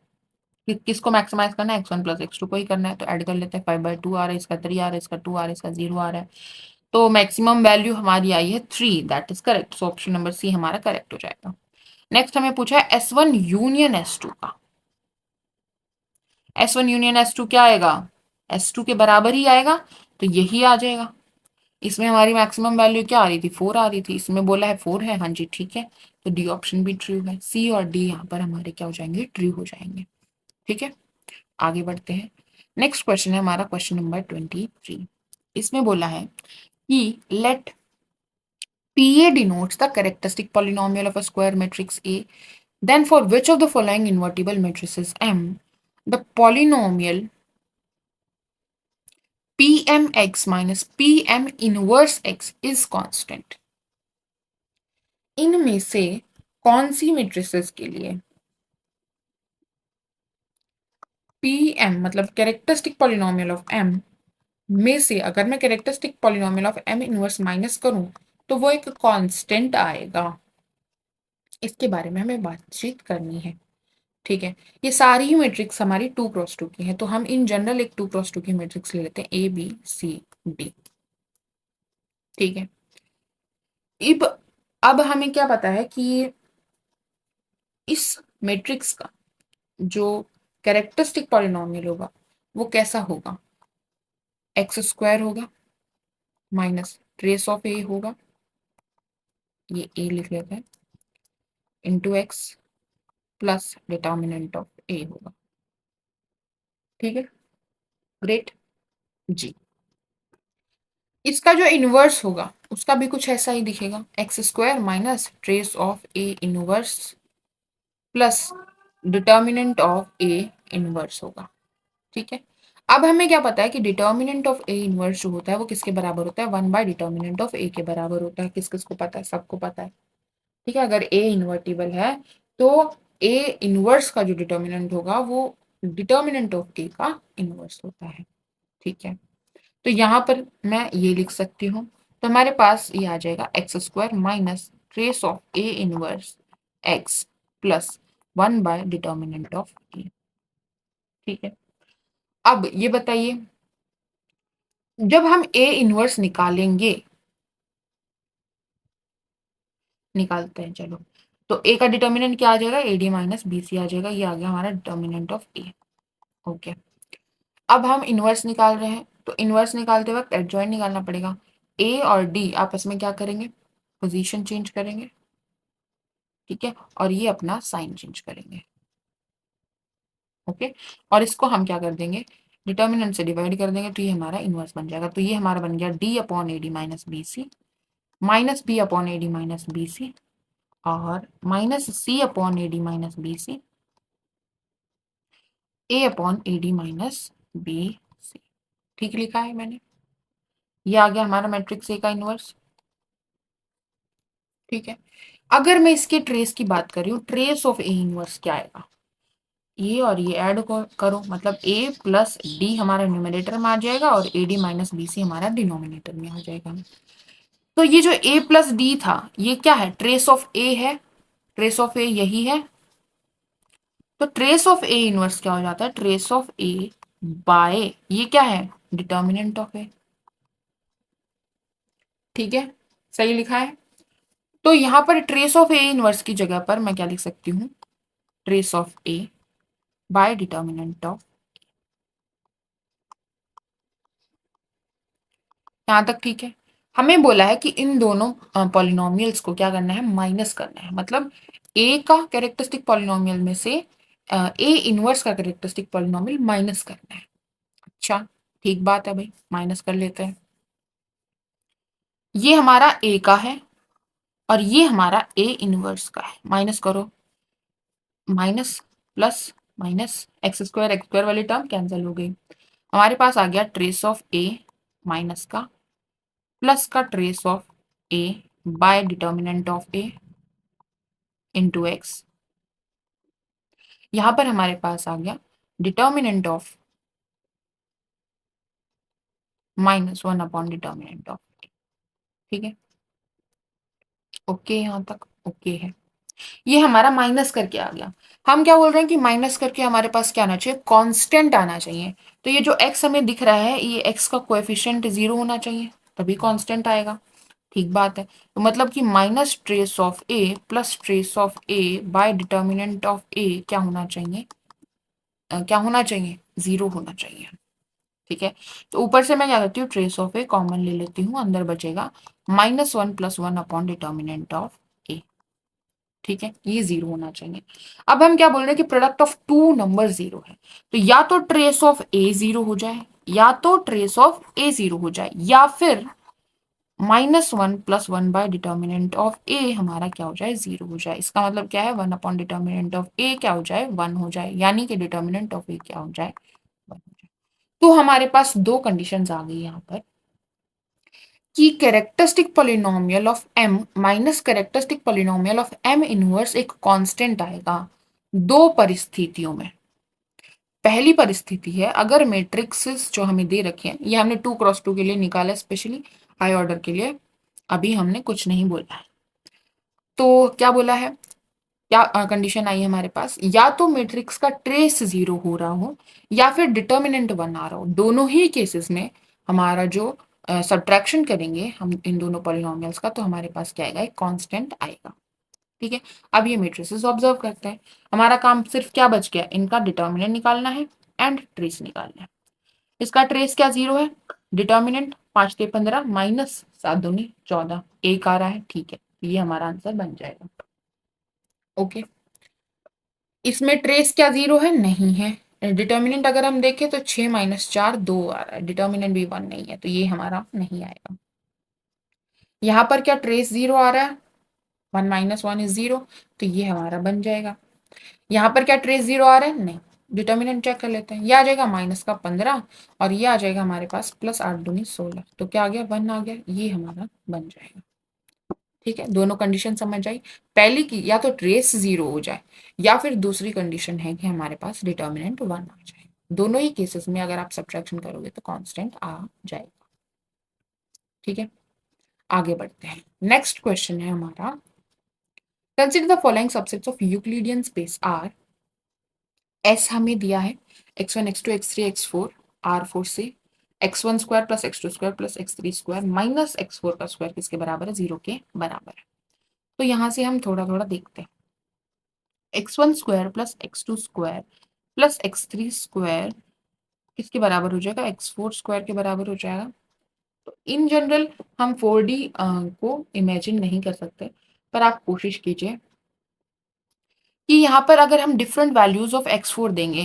किसको मैक्सिमाइज करना है? x1 प्लस x2 को ही करना है, तो ऐड कर लेते हैं। 5/2 आ रहा है, इसका 3 आ रहा है, इसका 2 आ रहा है, इसका 0 आ रहा है। तो मैक्सिमम वैल्यू हमारी आई है 3, that is correct. So option number C हमारा करेक्ट हो जाएगा। नेक्स्ट हमें पूछा है S1 यूनियन S2 का। S1 यूनियन S2 क्या आएगा? S2 के बराबर ही आएगा, तो यही आ जाएगा। इसमें हमारी मैक्सिमम वैल्यू क्या आ रही थी? 4 आ रही थी। इसमें बोला है 4 है, हाँ जी ठीक है। तो डी ऑप्शन भी ट्रू है। सी और डी यहाँ पर हमारे क्या हो जाएंगे? ट्रू हो जाएंगे। ठीक है, आगे बढ़ते हैं। नेक्स्ट क्वेश्चन है हमारा क्वेश्चन नंबर 23। इसमें बोला है कि late PA denotes the characteristic polynomial of a square matrix A, then for which of the following invertible matrices M the polynomial PMX minus PM inverse X is constant। इनमें से कौन सी मेट्रिसेस के लिए PM मतलब कैरेक्टरिस्टिक पॉलिनोमियल ऑफ M में से अगर मैं characteristic polynomial of M inverse minus करूं तो वो एक कांस्टेंट आएगा? इसके बारे में हमें बातचीत करनी है। ठीक है, ये सारी ही मैट्रिक्स हमारी 2x2 की है, तो हम इन जनरल एक 2x2 की मैट्रिक्स ले लेते हैं ABCD। ठीक है, अब अब हमें क्या पता है कि इस मैट्रिक्स का जो कैरेक्टरिस्टिक पॉलिनोमियल होगा वो कैसा होगा? x² होगा माइनस ट्रेस ऑफ ए होगा, ये ए लिख लेते हैं, into x plus determinant of A होगा। ठीक है, ग्रेट जी। इसका जो इनवर्स होगा उसका भी कुछ ऐसा ही दिखेगा, x² minus trace of A inverse plus determinant of A inverse होगा। ठीक है, अब हमें क्या पता है कि डिटर्मिनेंट ऑफ ए इनवर्स जो होता है वो किसके बराबर होता है? 1/डिटर्मिनेंट ऑफ ए के बराबर होता है। किस किस को पता है? सबको पता है। ठीक है, अगर ए इन्वर्टिबल है तो ए इनवर्स का जो डिटर्मिनेंट होगा वो डिटर्मिनेंट ऑफ ए का इनवर्स होता है। ठीक है, तो यहाँ पर मैं ये लिख सकती हूँ, तो हमारे पास ये आ जाएगा x² minus trace of A inverse x plus determinant of A. ठीक है, अब ये बताइए जब हम ए इनवर्स निकालेंगे, निकालते हैं चलो, तो ए का डिटर्मिनेंट क्या आ जाएगा? AD माइनस BC आ जाएगा। ये आ गया हमारा डिटर्मिनेंट ऑफ ए। ओके, अब हम इनवर्स निकाल रहे हैं, तो इनवर्स निकालते वक्त एडजॉइंट निकालना पड़ेगा। ए और डी आपस में क्या करेंगे? पोजीशन चेंज करेंगे। ठीक है, और ये अपना साइन चेंज करेंगे। ओके, और इसको हम क्या कर देंगे? डिटर्मिनेंट से डिवाइड कर देंगे, तो ये हमारा इनवर्स बन जाएगा। तो ये हमारा बन गया D/AD minus BC minus B/AD minus BC और minus C/AD minus BC A/AD minus BC। ठीक लिखा है मैंने, ये आ गया हमारा मैट्रिक्स ए का इनवर्स। ठीक है, अगर मैं इसके ट्रेस की बात कर रही हूँ, ट्रेस ऑफ ए इनवर्स क्या आएगा? ये और ये ऐड करो, मतलब ए प्लस डी हमारा न्यूमरेटर में आ जाएगा और AD माइनस BC हमारा डिनोमिनेटर में आ जाएगा। तो ये जो ए प्लस डी था ये क्या है? ट्रेस ऑफ ए है। ट्रेस ऑफ ए यही है, तो ट्रेस ऑफ ए इनवर्स क्या हो जाता है? ट्रेस ऑफ ए बाय ये क्या है? Determinant of A. ठीक है, सही लिखा है। तो यहाँ पर ट्रेस ऑफ ए इनवर्स की जगह पर मैं क्या लिख सकती हूँ, trace of A by determinant of. यहां तक ठीक है। हमें बोला है कि इन दोनों पॉलिनोमियल्स को क्या करना है, माइनस करना है। मतलब ए का कैरेक्टरिस्टिक पॉलिनोमियल में से ए इनवर्स का कैरेक्टरिस्टिक पॉलिनोमियल माइनस करना है। अच्छा, ठीक बात है भाई, माइनस कर लेते हैं। ये हमारा ए का है और ये हमारा ए इनवर्स का है। माइनस करो, minus plus minus, x square वाली टर्म कैंसिल हो गई। हमारे पास आ गया ट्रेस ऑफ ए माइनस का प्लस का trace of A by determinant of A into x. यहां पर हमारे पास आ गया determinant of -1 upon determinant of. ठीक है, ओके, यहां तक ओके है। ये हमारा माइनस करके आ गया। हम क्या बोल रहे हैं कि माइनस करके हमारे पास क्या आना चाहिए, कांस्टेंट आना चाहिए। तो ये जो x हमें दिख रहा है, ये x का कोएफिशिएंट 0 होना चाहिए, तभी कांस्टेंट आएगा। ठीक बात है। तो मतलब कि minus trace of A plus trace of A by determinant of A क्या होना चाहिए, क्या होना चाहिए, 0 होना चाहिए। ठीक है, तो ऊपर से मैं क्या करती हूँ, ट्रेस ऑफ ए कॉमन ले लेती हूँ, अंदर बचेगा -1 + 1 अपॉन डिटर्मिनेंट ऑफ ए। ठीक है, ये 0 होना चाहिए। अब हम क्या बोल रहे हैं कि प्रोडक्ट ऑफ टू नंबर 0 है, तो या तो ट्रेस ऑफ ए 0 हो जाए, या तो ट्रेस ऑफ ए 0 हो जाए, या फिर -1 + 1 बाय डिटर्मिनेंट ऑफ ए हमारा क्या हो जाए, 0 हो जाए। इसका मतलब क्या है, 1 अपॉन डिटर्मिनेंट ऑफ ए क्या हो जाए, 1 हो जाए, यानी कि डिटर्मिनेंट ऑफ ए क्या हो जाए, 1 हो जाए। तो हमारे पास दो कंडीशंस आ गई यहाँ पर कि characteristic polynomial of m minus characteristic polynomial of m inverse एक कांस्टेंट आएगा दो परिस्थितियों में। पहली परिस्थिति है, अगर मैट्रिक्सेस जो हमें दे रखे हैं, ये हमने 2x2 के लिए निकाला स्पेशली, हाई ऑर्डर के लिए, अभी हमने कुछ नहीं बोला है। तो क्या बोला है, क्या कंडीशन आई है हमारे पास, या तो मैट्रिक्स का ट्रेस 0 हो रहा हो, या फिर डिटर्मिनेंट 1 आ रहा हो। दोनों ही केसेस में हमारा जो सब्ट्रैक्शन करेंगे हम इन दोनों पॉलिनोमियल्स का, तो हमारे पास क्या आएगा, एक कांस्टेंट आएगा। ठीक है, अब ये मैट्रिसेस ऑब्जर्व करते हैं। हमारा काम सिर्फ क्या बच गया, इनका डिटर्मिनेंट निकालना है एंड ट्रेस निकालना है। इसका ट्रेस क्या 0 है, डिटर्मिनेंट 5 × 15 -7 दूनी 14, एक आ रहा है। ठीक है, ये हमारा आंसर बन जाएगा। ओके, इसमें ट्रेस क्या 0 है, नहीं है। डिटर्मिनेंट अगर हम देखें तो 6 - 4 2 आ रहा है, डिटर्मिनेंट भी 1 नहीं है, तो ये हमारा नहीं आएगा। यहाँ पर क्या ट्रेस 0 आ रहा है, 1 - 1 = 0, तो ये हमारा बन जाएगा। यहाँ पर क्या ट्रेस 0 आ रहा है, नहीं। डिटर्मिनेंट चेक कर लेते हैं, ये आ जाएगा -15 और ये आ जाएगा हमारे पास +8 दूनी 16, तो क्या आ गया, 1 आ गया, ये हमारा बन जाएगा। ठीक है, दोनों कंडीशन समझ आई। पहली की या तो ट्रेस 0 हो जाए, या फिर दूसरी कंडीशन है कि हमारे पास डिटर्मिनेंट 1 आ जाए। दोनों ही केसेस में अगर आप सब्ट्रैक्शन करोगे तो कांस्टेंट आ जाएगा। ठीक है, आगे बढ़ते हैं। नेक्स्ट क्वेश्चन है हमारा, consider the following subsets of Euclidean space R. S हमें दिया है x1 x2 x3 x4 R4 से x1² + x2² + x3² minus x4 का स्क्वायर किसके बराबर है, 0 के बराबर है। तो यहां से हम थोड़ा थोड़ा देखते हैं। x1² + x2² + x3² किसके बराबर हो जाएगा, x4² के बराबर हो जाएगा। तो इन जनरल हम 4D को इमेजिन नहीं कर सकते, पर आप कोशिश कीजिए कि यहाँ पर अगर हम डिफरेंट वैल्यूज ऑफ x4 देंगे,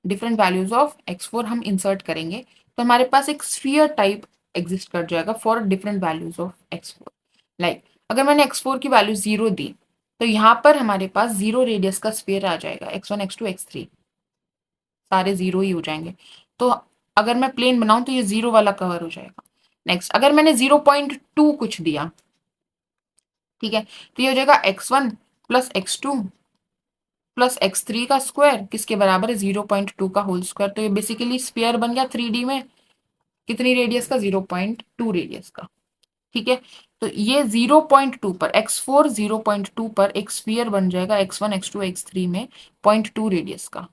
डिफरेंट वैल्यूज ऑफ x4 हम इंसर्ट करेंगे, तो हमारे पास एक स्फीयर टाइप एग्जिस्ट कर जाएगा for different values of x4। Like अगर मैंने x4 की वैल्यू 0 दी, तो यहाँ पर हमारे पास 0 रेडियस का स्फीयर आ जाएगा, x1 x2 x3 सारे 0 ही हो जाएंगे। तो अगर मैं प्लेन बनाऊं तो ये 0 वाला कवर हो जाएगा। नेक्स्ट, अगर मैंने 0.2 कुछ दिया, ठीक है, तो ये हो जाएगा x1 + x2 + x3 का स्क्वायर किसके बराबर है, 0.2 का होल स्क्वायर। तो ये बेसिकली स्फीयर बन गया 3D में, कितनी रेडियस का, 0.2 रेडियस का। ठीक है, तो ये 0.2 पर x4 0.2 पर एक स्फीयर बन जाएगा x1 x2 x3 में 0.2 रेडियस का,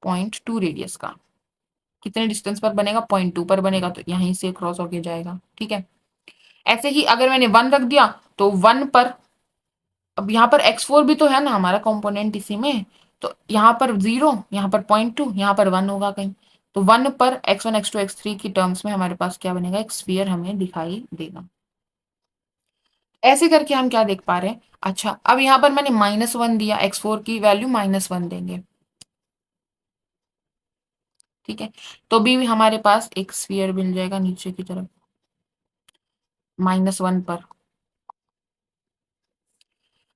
0.2 रेडियस का। कितने डिस्टेंस पर बनेगा, 0.2 पर बनेगा, तो यहीं से क्रॉस होके जाएगा। ठीक है, ऐसे ही अगर मैंने 1 रख दिया तो 1 पर, अब यहाँ पर x4 भी तो है ना हमारा कंपोनेंट इसी में, तो यहाँ पर 0, यहाँ पर 0.2, यहाँ पर 1 होगा कहीं, तो 1 पर x1 x2 x3 की टर्म्स में हमारे पास क्या बनेगा, एक स्फीयर हमें दिखाई देगा। ऐसे करके हम क्या देख पा रहे हैं, अच्छा अब यहाँ पर मैंने -1 दिया, x4 की वैल्यू -1 देंगे। ठीक है, तो भी हमारे पास एक स्फीयर मिल जाएगा नीचे की तरफ -1 पर।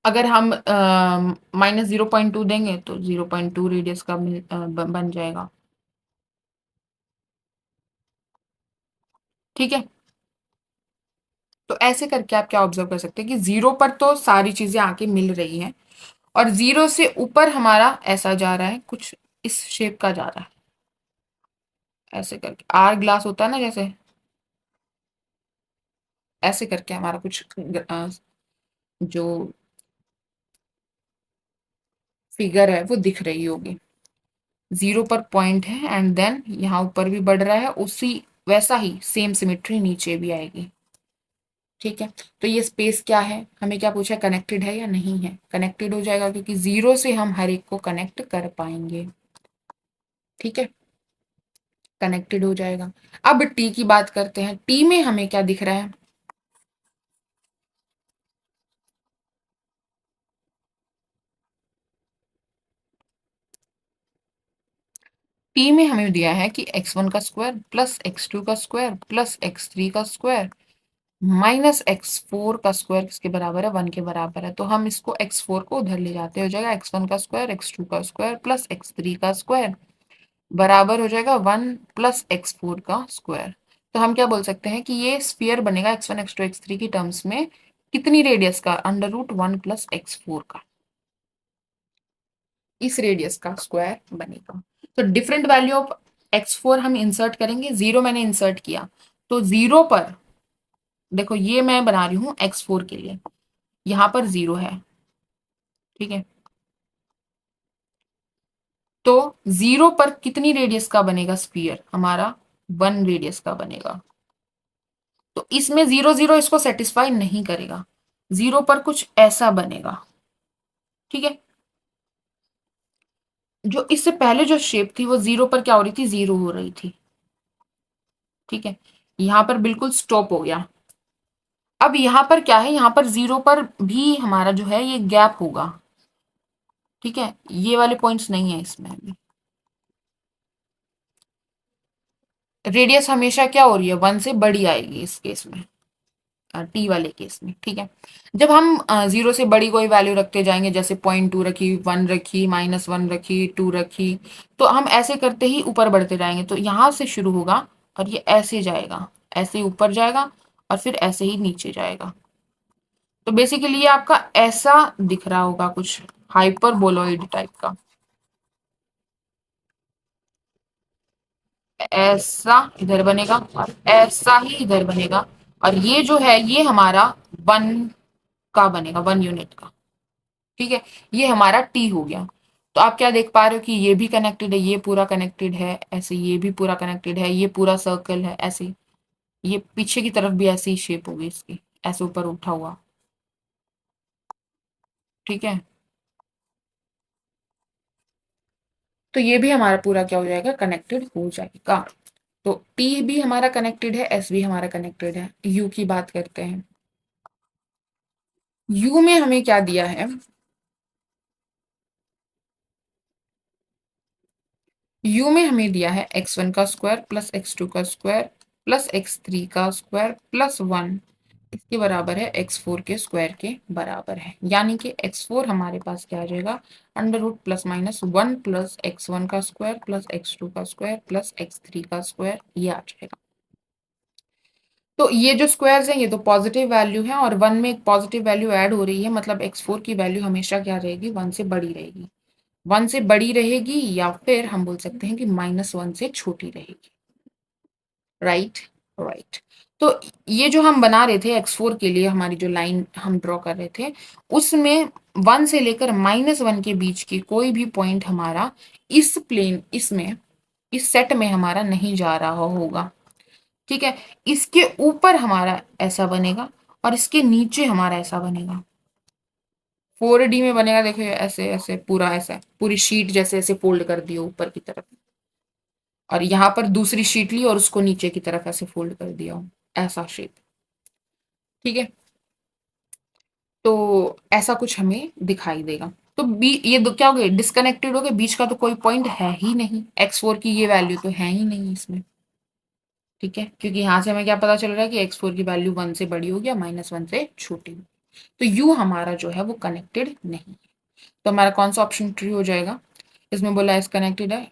अगर हम -0.2 देंगे तो 0.2 रेडियस का बन जाएगा। ठीक है, तो ऐसे करके आप क्या ऑब्जर्व कर सकते हैं कि 0 पर तो सारी चीजें आके मिल रही हैं, और 0 से ऊपर हमारा ऐसा जा रहा है, कुछ इस शेप का जा रहा है, ऐसे करके आर ग्लास होता है ना जैसे, ऐसे करके हमारा कुछ जो फिगर है वो दिख रही होगी। 0 पर पॉइंट है एंड देन यहाँ ऊपर भी बढ़ रहा है, उसी वैसा ही सेम सिमेट्री नीचे भी आएगी। ठीक है, तो ये स्पेस क्या है, हमें क्या पूछा, कनेक्टेड है या नहीं है, कनेक्टेड हो जाएगा क्योंकि 0 से हम हर एक को कनेक्ट कर पाएंगे। ठीक है, कनेक्टेड हो जाएगा। अब टी की बात करते हैं, टी में हमें क्या दिख रहा है, टी में हमें दिया है कि x1 का स्क्वायर प्लस x2 का स्क्वायर प्लस x3 का स्क्वायर माइनस x4 का स्क्वायर किसके बराबर है, 1 के बराबर है, तो हम इसको x4 को उधर ले जाते, हो जाएगा x1 का स्क्वायर x2 का स्क्वायर प्लस x3 का स्क्वायर बराबर हो जाएगा 1 प्लस x4 का स्क्वायर। तो हम क्या बोल सकते हैं कि ये स्फीयर बनेगा x1 x2 x3 की टर्म्स में कितनी रेडियस का, √1 प्लस x4 का, इस रेडियस का स्क्वायर बनेगा। तो डिफरेंट वैल्यू ऑफ x4 हम इंसर्ट करेंगे, 0 मैंने इंसर्ट किया, तो 0 पर देखो ये मैं बना रही हूँ x4 के लिए, यहाँ पर 0 है। ठीक है, तो 0 पर कितनी रेडियस का बनेगा स्फीयर हमारा, 1 रेडियस का बनेगा, तो इसमें 0 0 इसको सेटिस्फाई नहीं करेगा, 0 पर कुछ ऐसा बनेगा। ठीक है, जो इससे पहले जो शेप थी वो 0 पर क्या हो रही थी, 0 हो रही थी। ठीक है, यहां पर बिल्कुल स्टॉप हो गया। अब यहाँ पर क्या है, यहाँ पर 0 पर भी हमारा जो है ये गैप होगा। ठीक है, ये वाले पॉइंट्स नहीं है इसमें अभी, रेडियस हमेशा क्या हो रही है, 1 से बड़ी आएगी इस केस में, टी वाले केस में। ठीक है, जब हम 0 से बड़ी कोई वैल्यू रखते जाएंगे, जैसे 0.2 रखी, 1 रखी, -1 रखी, 2 रखी, तो हम ऐसे करते ही ऊपर बढ़ते जाएंगे, तो यहाँ से शुरू होगा और ये ऐसे जाएगा, ऐसे ऊपर जाएगा और फिर ऐसे ही नीचे जाएगा। तो बेसिकली ये आपका ऐसा दिख रहा होगा कुछ हाइपरबोलॉइड टाइप का, ऐसा इधर बनेगा और ऐसा ही इधर बनेगा, और ये जो है ये हमारा 1 का बनेगा, 1 यूनिट का। ठीक है, ये हमारा टी हो गया। तो आप क्या देख पा रहे हो कि ये भी कनेक्टेड है, ये पूरा कनेक्टेड है, ऐसे ये भी पूरा कनेक्टेड है, ये पूरा सर्कल है, ऐसे ये पीछे की तरफ भी ऐसी शेप होगी इसकी, ऐसे ऊपर उठा हुआ। ठीक है, तो ये भी हमारा पूरा क्या हो जाएगा, कनेक्टेड हो जाएगा। तो टी भी हमारा कनेक्टेड है, एस भी हमारा कनेक्टेड है। यू की बात करते हैं, यू में हमें क्या दिया है, यू में हमें दिया है x1 का स्क्वायर प्लस x2 का स्क्वायर प्लस x3 का स्क्वायर प्लस 1, इसके बराबर है x4 के स्क्वायर के बराबर है, यानी कि x4 हमारे पास क्या आ जाएगा, √+-1 प्लस x1 का स्क्वायर प्लस x2 का स्क्वायर प्लस x3 का स्क्वायर, ये आ जाएगा। तो ये जो स्क्वायर्स हैं ये तो पॉजिटिव वैल्यू है, और 1 में एक पॉजिटिव वैल्यू ऐड हो रही है, मतलब x4 की वैल्यू हमेशा क्या रहेगी, 1 से बड़ी रहेगी, 1 से बड़ी रहेगी, या फिर हम बोल सकते हैं कि -1 से छोटी रहेगी। Right, right. तो ये जो हम बना रहे थे x4 के लिए, हमारी जो लाइन हम ड्रॉ कर रहे थे, उसमें 1 से लेकर -1 के बीच की कोई भी पॉइंट हमारा इस प्लेन, इसमें इस सेट में हमारा नहीं जा रहा होगा। ठीक है, इसके ऊपर हमारा ऐसा बनेगा और इसके नीचे हमारा ऐसा बनेगा। 4D में बनेगा, देखो ऐसे ऐसे पूरा ऐसा पूरी शीट जैसे ऐसे फोल्ड कर दिया ऊपर की तरफ, और यहाँ पर दूसरी शीट ली और उसको नीचे की तरफ ऐसे फोल्ड कर दिया, ऐसा शेप। ठीक है, तो ऐसा कुछ हमें दिखाई देगा। तो बी ये क्या हो गए, डिस्कनेक्टेड हो गए, बीच का तो कोई पॉइंट है ही नहीं, x4 की ये वैल्यू तो है ही नहीं इसमें। ठीक है, क्योंकि यहाँ से हमें क्या पता चल रहा है कि x4 की वैल्यू 1 से बड़ी होगी या -1 से छोटी होगी। तो u हमारा जो है वो कनेक्टेड नहीं है। तो हमारा कौन सा ऑप्शन ट्रू हो जाएगा? इसमें बोला एस कनेक्टेड है,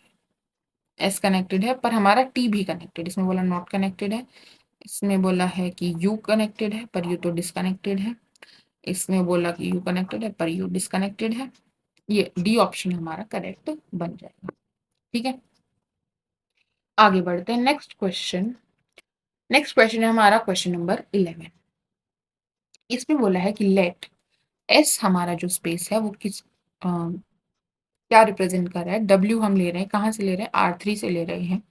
एस कनेक्टेड है, पर हमारा टी भी कनेक्टेड, इसमें बोला नॉट कनेक्टेड है, इसमें बोला है कि यू कनेक्टेड है पर यू तो डिस्कनेक्टेड है, इसमें बोला कि यू कनेक्टेड है पर यू डिस्कनेक्टेड है। ये डी ऑप्शन हमारा करेक्ट बन जाएगा। ठीक है, आगे बढ़ते हैं। नेक्स्ट क्वेश्चन है हमारा क्वेश्चन नंबर 11। इसमें बोला है कि लेट एस हमारा जो स्पेस है वो किस क्या रिप्रेजेंट कर रहा है। डब्ल्यू हम ले रहे हैं, कहाँ से ले रहे हैं, R3 से ले रहे हैं,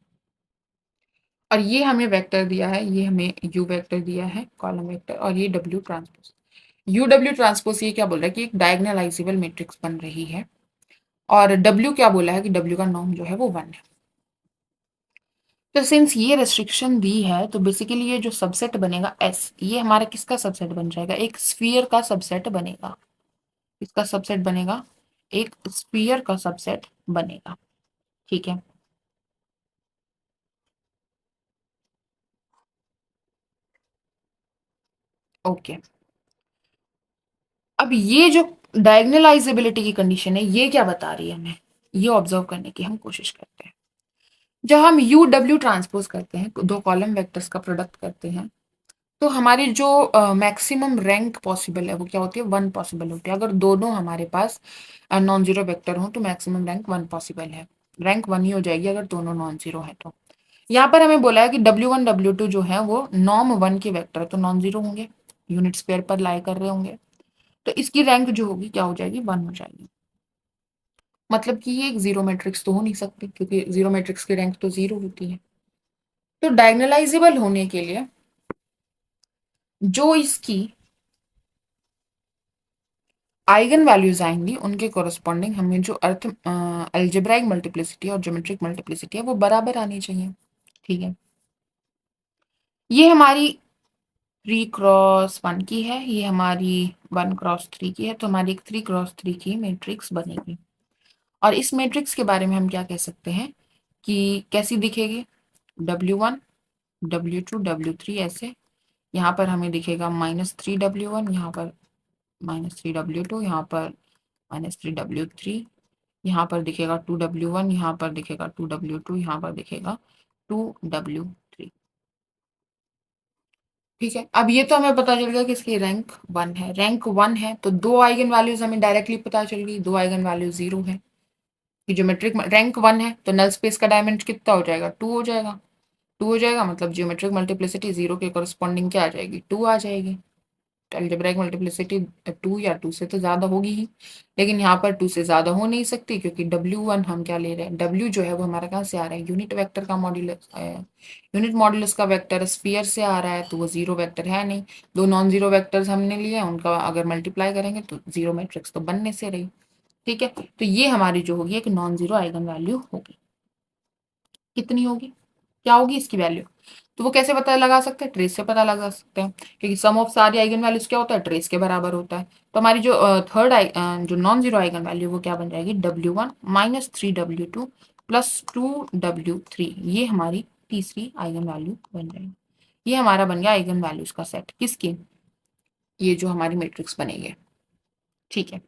और ये हमें वेक्टर दिया है, ये हमें यू वेक्टर दिया है कॉलम वेक्टर, और ये W transpose. U W transpose ये क्या बोल रहा है कि एक डायगोनलाइजेबल मैट्रिक्स बन रही है, और डब्ल्यू क्या बोला है कि डब्ल्यू का नॉर्म जो है वो 1 है। तो सिंस ये रेस्ट्रिक्शन दी है तो बेसिकली ये जो सबसेट बनेगा एस, ये हमारा किसका सबसेट बन जाएगा, एक स्फीयर का सबसेट बनेगा। इसका सबसेट बनेगा, एक स्फीयर का सबसेट बनेगा। ठीक है, ओके। अब ये जो डायगोनलाइजेबिलिटी की कंडीशन है ये क्या बता रही है हमें, ये ऑब्जर्व करने की हम कोशिश करते हैं। जब हम यू डब्ल्यू ट्रांसपोज करते हैं, दो कॉलम वेक्टर्स का प्रोडक्ट करते हैं, तो हमारी जो मैक्सिमम रैंक पॉसिबल है वो क्या होती है, 1 पॉसिबल होती है। अगर दोनों हमारे पास नॉन जीरो वेक्टर हो तो मैक्सिमम रैंक 1 पॉसिबल है, रैंक 1 ही हो जाएगी अगर दोनों नॉन जीरो है तो। यहाँ पर हमें बोला है कि W1 W2 जो है वो नॉर्म 1 के वेक्टर तो नॉन जीरो होंगे, यूनिट स्क्वायर पर लाई कर रहे होंगे, तो इसकी रैंक जो होगी क्या हो जाएगी, 1 हो जाएगी। मतलब कि ये एक जीरो मैट्रिक्स तो हो नहीं सकती, क्योंकि जीरो मैट्रिक्स की रैंक तो जीरो होती है। तो डायगोनलाइजेबल होने के लिए जो इसकी आइगन वैल्यूज आएंगी उनके कोरस्पॉन्डिंग हमें जो अर्थ अलजेब्राइक मल्टीप्लिसिटी और ज्योमेट्रिक मल्टीप्लिसिटी है वो बराबर आनी चाहिए। ठीक है, ये हमारी 3x1 की है, ये हमारी 1x3 की है, तो हमारी एक 3x3 की मैट्रिक्स बनेगी। और इस मैट्रिक्स के बारे में हम क्या कह सकते हैं कि कैसी दिखेगी, W1 W2 W3 ऐसे। यहाँ पर हमें दिखेगा -3W1, यहाँ पर -3W2, यहाँ पर -3W3, यहाँ पर दिखेगा 2W1, यहाँ पर दिखेगा 2W2, यहाँ पर दिखेगा 2W3। ठीक है, अब ये तो हमें पता चल गया कि इसकी रैंक 1 है, रैंक 1 है तो दो आइगन वैल्यूज हमें डायरेक्टली पता चल गई, दो आइगन वैल्यू 0 है। कि ज्योमेट्रिक रैंक 1 है तो नल स्पेस का डायमेंशन कितना हो जाएगा, 2 हो जाएगा। 2 हो जाएगा मतलब ज्योमेट्रिक मल्टीप्लिसिटी 0 के करस्पॉन्डिंग क्या आ जाएगी, 2 आ जाएगी। अलजेब्राइक मल्टीप्लिसिटी 2 या 2 से तो ज़्यादा होगी ही, लेकिन यहाँ पर 2 से ज़्यादा हो नहीं सकती, क्योंकि W1 हम क्या ले रहे हैं, W जो है वो हमारा कहाँ से आ रहा है, यूनिट वेक्टर का मॉड्यूलस, यूनिट मॉड्यूलस का वेक्टर स्फीयर से आ रहा है, तो वो जीरो वेक्टर है नहीं। दो नॉन जीरो वेक्टर्स हमने लिए हैं, उनका अगर मल्टीप्लाई करेंगे तो जीरो मैट्रिक्स तो बनने से रही। ठीक है, तो ये हमारी जो होगी एक नॉन जीरो आइगन वैल्यू होगी। कितनी होगी, क्या होगी इसकी वैल्यू, तो वो कैसे पता लगा सकते हैं, ट्रेस से पता लगा सकते हैं, क्योंकि सम ऑफ सारी आइगन वैल्यूज क्या होता है, ट्रेस के बराबर होता है। तो हमारी जो जो नॉन जीरो आइगन वैल्यू वो क्या बन जाएगी, W1 -3W2 +2W3, ये हमारी तीसरी आइगन वैल्यू बन जाएगी। ये हमारा बन गया आइगन वैल्यूज का सेट, किसकी, ये जो हमारी मैट्रिक्स बनेगी। ठीक है,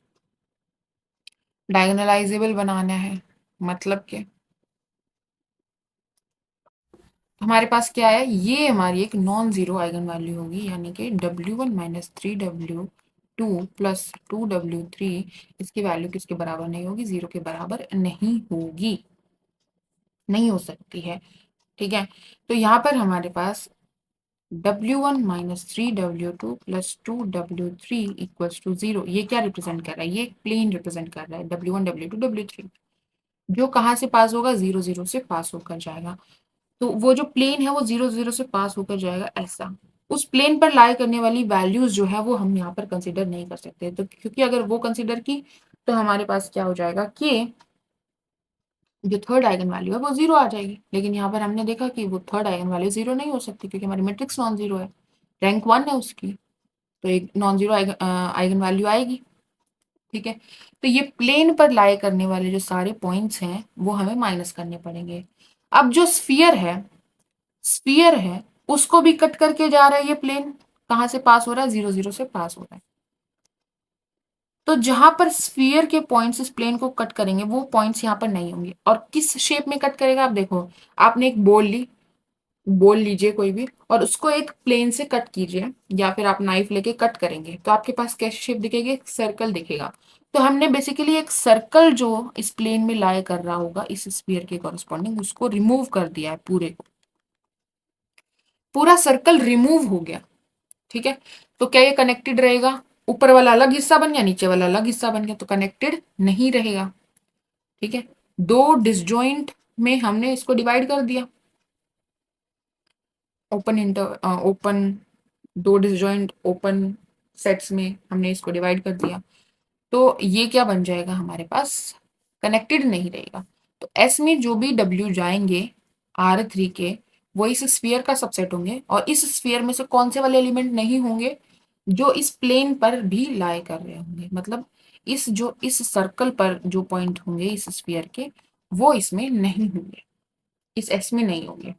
डायगोनलाइजेबल बनाना है, मतलब कि हमारे पास क्या है, ये हमारी एक नॉन जीरो आइगन वैल्यू होगी, यानी कि W1 -3W2 +2W3, इसकी वैल्यू किसके बराबर नहीं होगी, जीरो के बराबर नहीं होगी, नहीं हो सकती है। ठीक है, तो यहाँ पर हमारे पास W1 -3W2 +2W3 = 0, ये क्या रिप्रेजेंट कर रहा है, ये प्लेन रिप्रेजेंट कर रहा है W1 W2 W3। जो कहाँ से पास होगा, 0 0 से पास होकर जाएगा। तो वो जो प्लेन है वो 0 0 से पास होकर जाएगा ऐसा। उस प्लेन पर लाई करने वाली वैल्यूज जो है वो हम यहाँ पर कंसिडर नहीं कर सकते, तो क्योंकि अगर वो कंसिडर की तो हमारे पास क्या हो जाएगा कि जो थर्ड आइगन वैल्यू है वो 0 आ जाएगी। लेकिन यहाँ पर हमने देखा कि वो थर्ड आइगन वैल्यू 0 नहीं हो सकती, क्योंकि हमारी मैट्रिक्स नॉन जीरो है, रैंक 1 है उसकी, तो एक नॉन जीरो आइगन वैल्यू आएगी। ठीक है, तो ये प्लेन पर लाई करने वाले जो सारे पॉइंट्स हैं वो हमें माइनस करने पड़ेंगे। अब जो स्फीयर है उसको भी कट करके जा रहा है ये प्लेन, कहाँ से पास हो रहा है, 0 0 से पास हो रहा है। तो जहां पर स्फीयर के पॉइंट्स इस प्लेन को कट करेंगे वो पॉइंट्स यहाँ पर नहीं होंगे। और किस शेप में कट करेगा, आप देखो, आपने एक बोल लीजिए कोई भी, और उसको एक प्लेन से कट कीजिए, या फिर आप नाइफ लेके कट करेंगे तो आपके पास कैसी शेप दिखेगी, एक सर्कल दिखेगा। तो हमने बेसिकली एक सर्कल जो इस प्लेन में लाई कर रहा होगा इस स्फीयर के कॉरस्पॉन्डिंग, उसको रिमूव कर दिया है, पूरे को, पूरा सर्कल रिमूव हो गया। ठीक है, तो क्या ये कनेक्टेड रहेगा, ऊपर वाला अलग हिस्सा बन गया, नीचे वाला अलग हिस्सा बन गया, तो कनेक्टेड नहीं रहेगा। ठीक है, दो डिसजॉइंट में हमने इसको डिवाइड कर दिया, ओपन दो डिसजॉइंट ओपन सेट्स में हमने इसको डिवाइड कर दिया। तो ये क्या बन जाएगा हमारे पास, कनेक्टेड नहीं रहेगा। तो एस में जो भी डब्ल्यू जाएंगे R3 के, वो इस स्फीयर का सबसेट होंगे, और इस स्फीयर में से कौन से वाले एलिमेंट नहीं होंगे, जो इस प्लेन पर भी लाई कर रहे होंगे, मतलब इस सर्कल पर जो पॉइंट होंगे इस स्फीयर के, वो इसमें नहीं होंगे, इस एस में नहीं होंगे।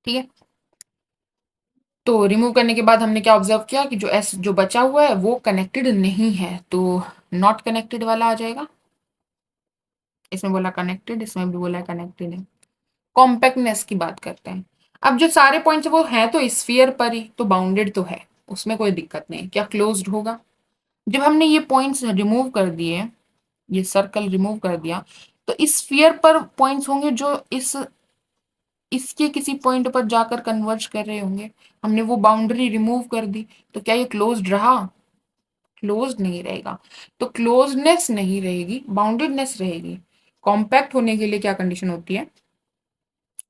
ठीक है, तो रिमूव करने के बाद हमने क्या ऑब्जर्व किया कि जो एस जो बचा हुआ है वो कनेक्टेड नहीं है, तो नॉट कनेक्टेड वाला आ जाएगा। इसमें बोला कनेक्टेड, इसमें भी बोला कनेक्टेड है। कॉम्पैक्टनेस की बात करते हैं। अब जो सारे पॉइंट्स वो हैं तो स्फीयर पर ही, तो बाउंडेड तो है, उसमें कोई दिक्कत नहीं। क्या क्लोज्ड होगा, जब हमने ये पॉइंट्स रिमूव कर दिए, ये सर्कल रिमूव कर दिया, तो इस स्फीयर पर पॉइंट्स होंगे जो इसके किसी पॉइंट पर जाकर कन्वर्ज कर रहे होंगे। हमने वो बाउंड्री रिमूव कर दी, तो क्या ये क्लोज्ड रहा, क्लोज्ड नहीं रहेगा। तो क्लोजनेस नहीं रहेगी, बाउंडेडनेस रहेगी। कॉम्पैक्ट होने के लिए क्या कंडीशन होती है,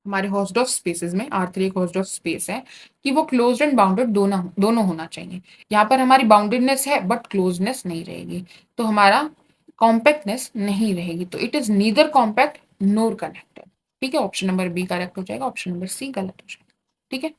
हमारे हॉस्डॉफ स्पेसेस में R3 एक हॉस्डॉफ स्पेस है, कि वो क्लोज्ड एंड बाउंडेड दोनों दोनों होना चाहिए। यहाँ पर हमारी बाउंडेडनेस है बट क्लोजनेस नहीं रहेगी, तो हमारा कॉम्पैक्टनेस नहीं रहेगी, तो it is neither compact NOR connected. ठीक है, ऑप्शन नंबर बी करेक्ट हो जाएगा, ऑप्शन नंबर सी गलत हो जाएगा। ठीक है।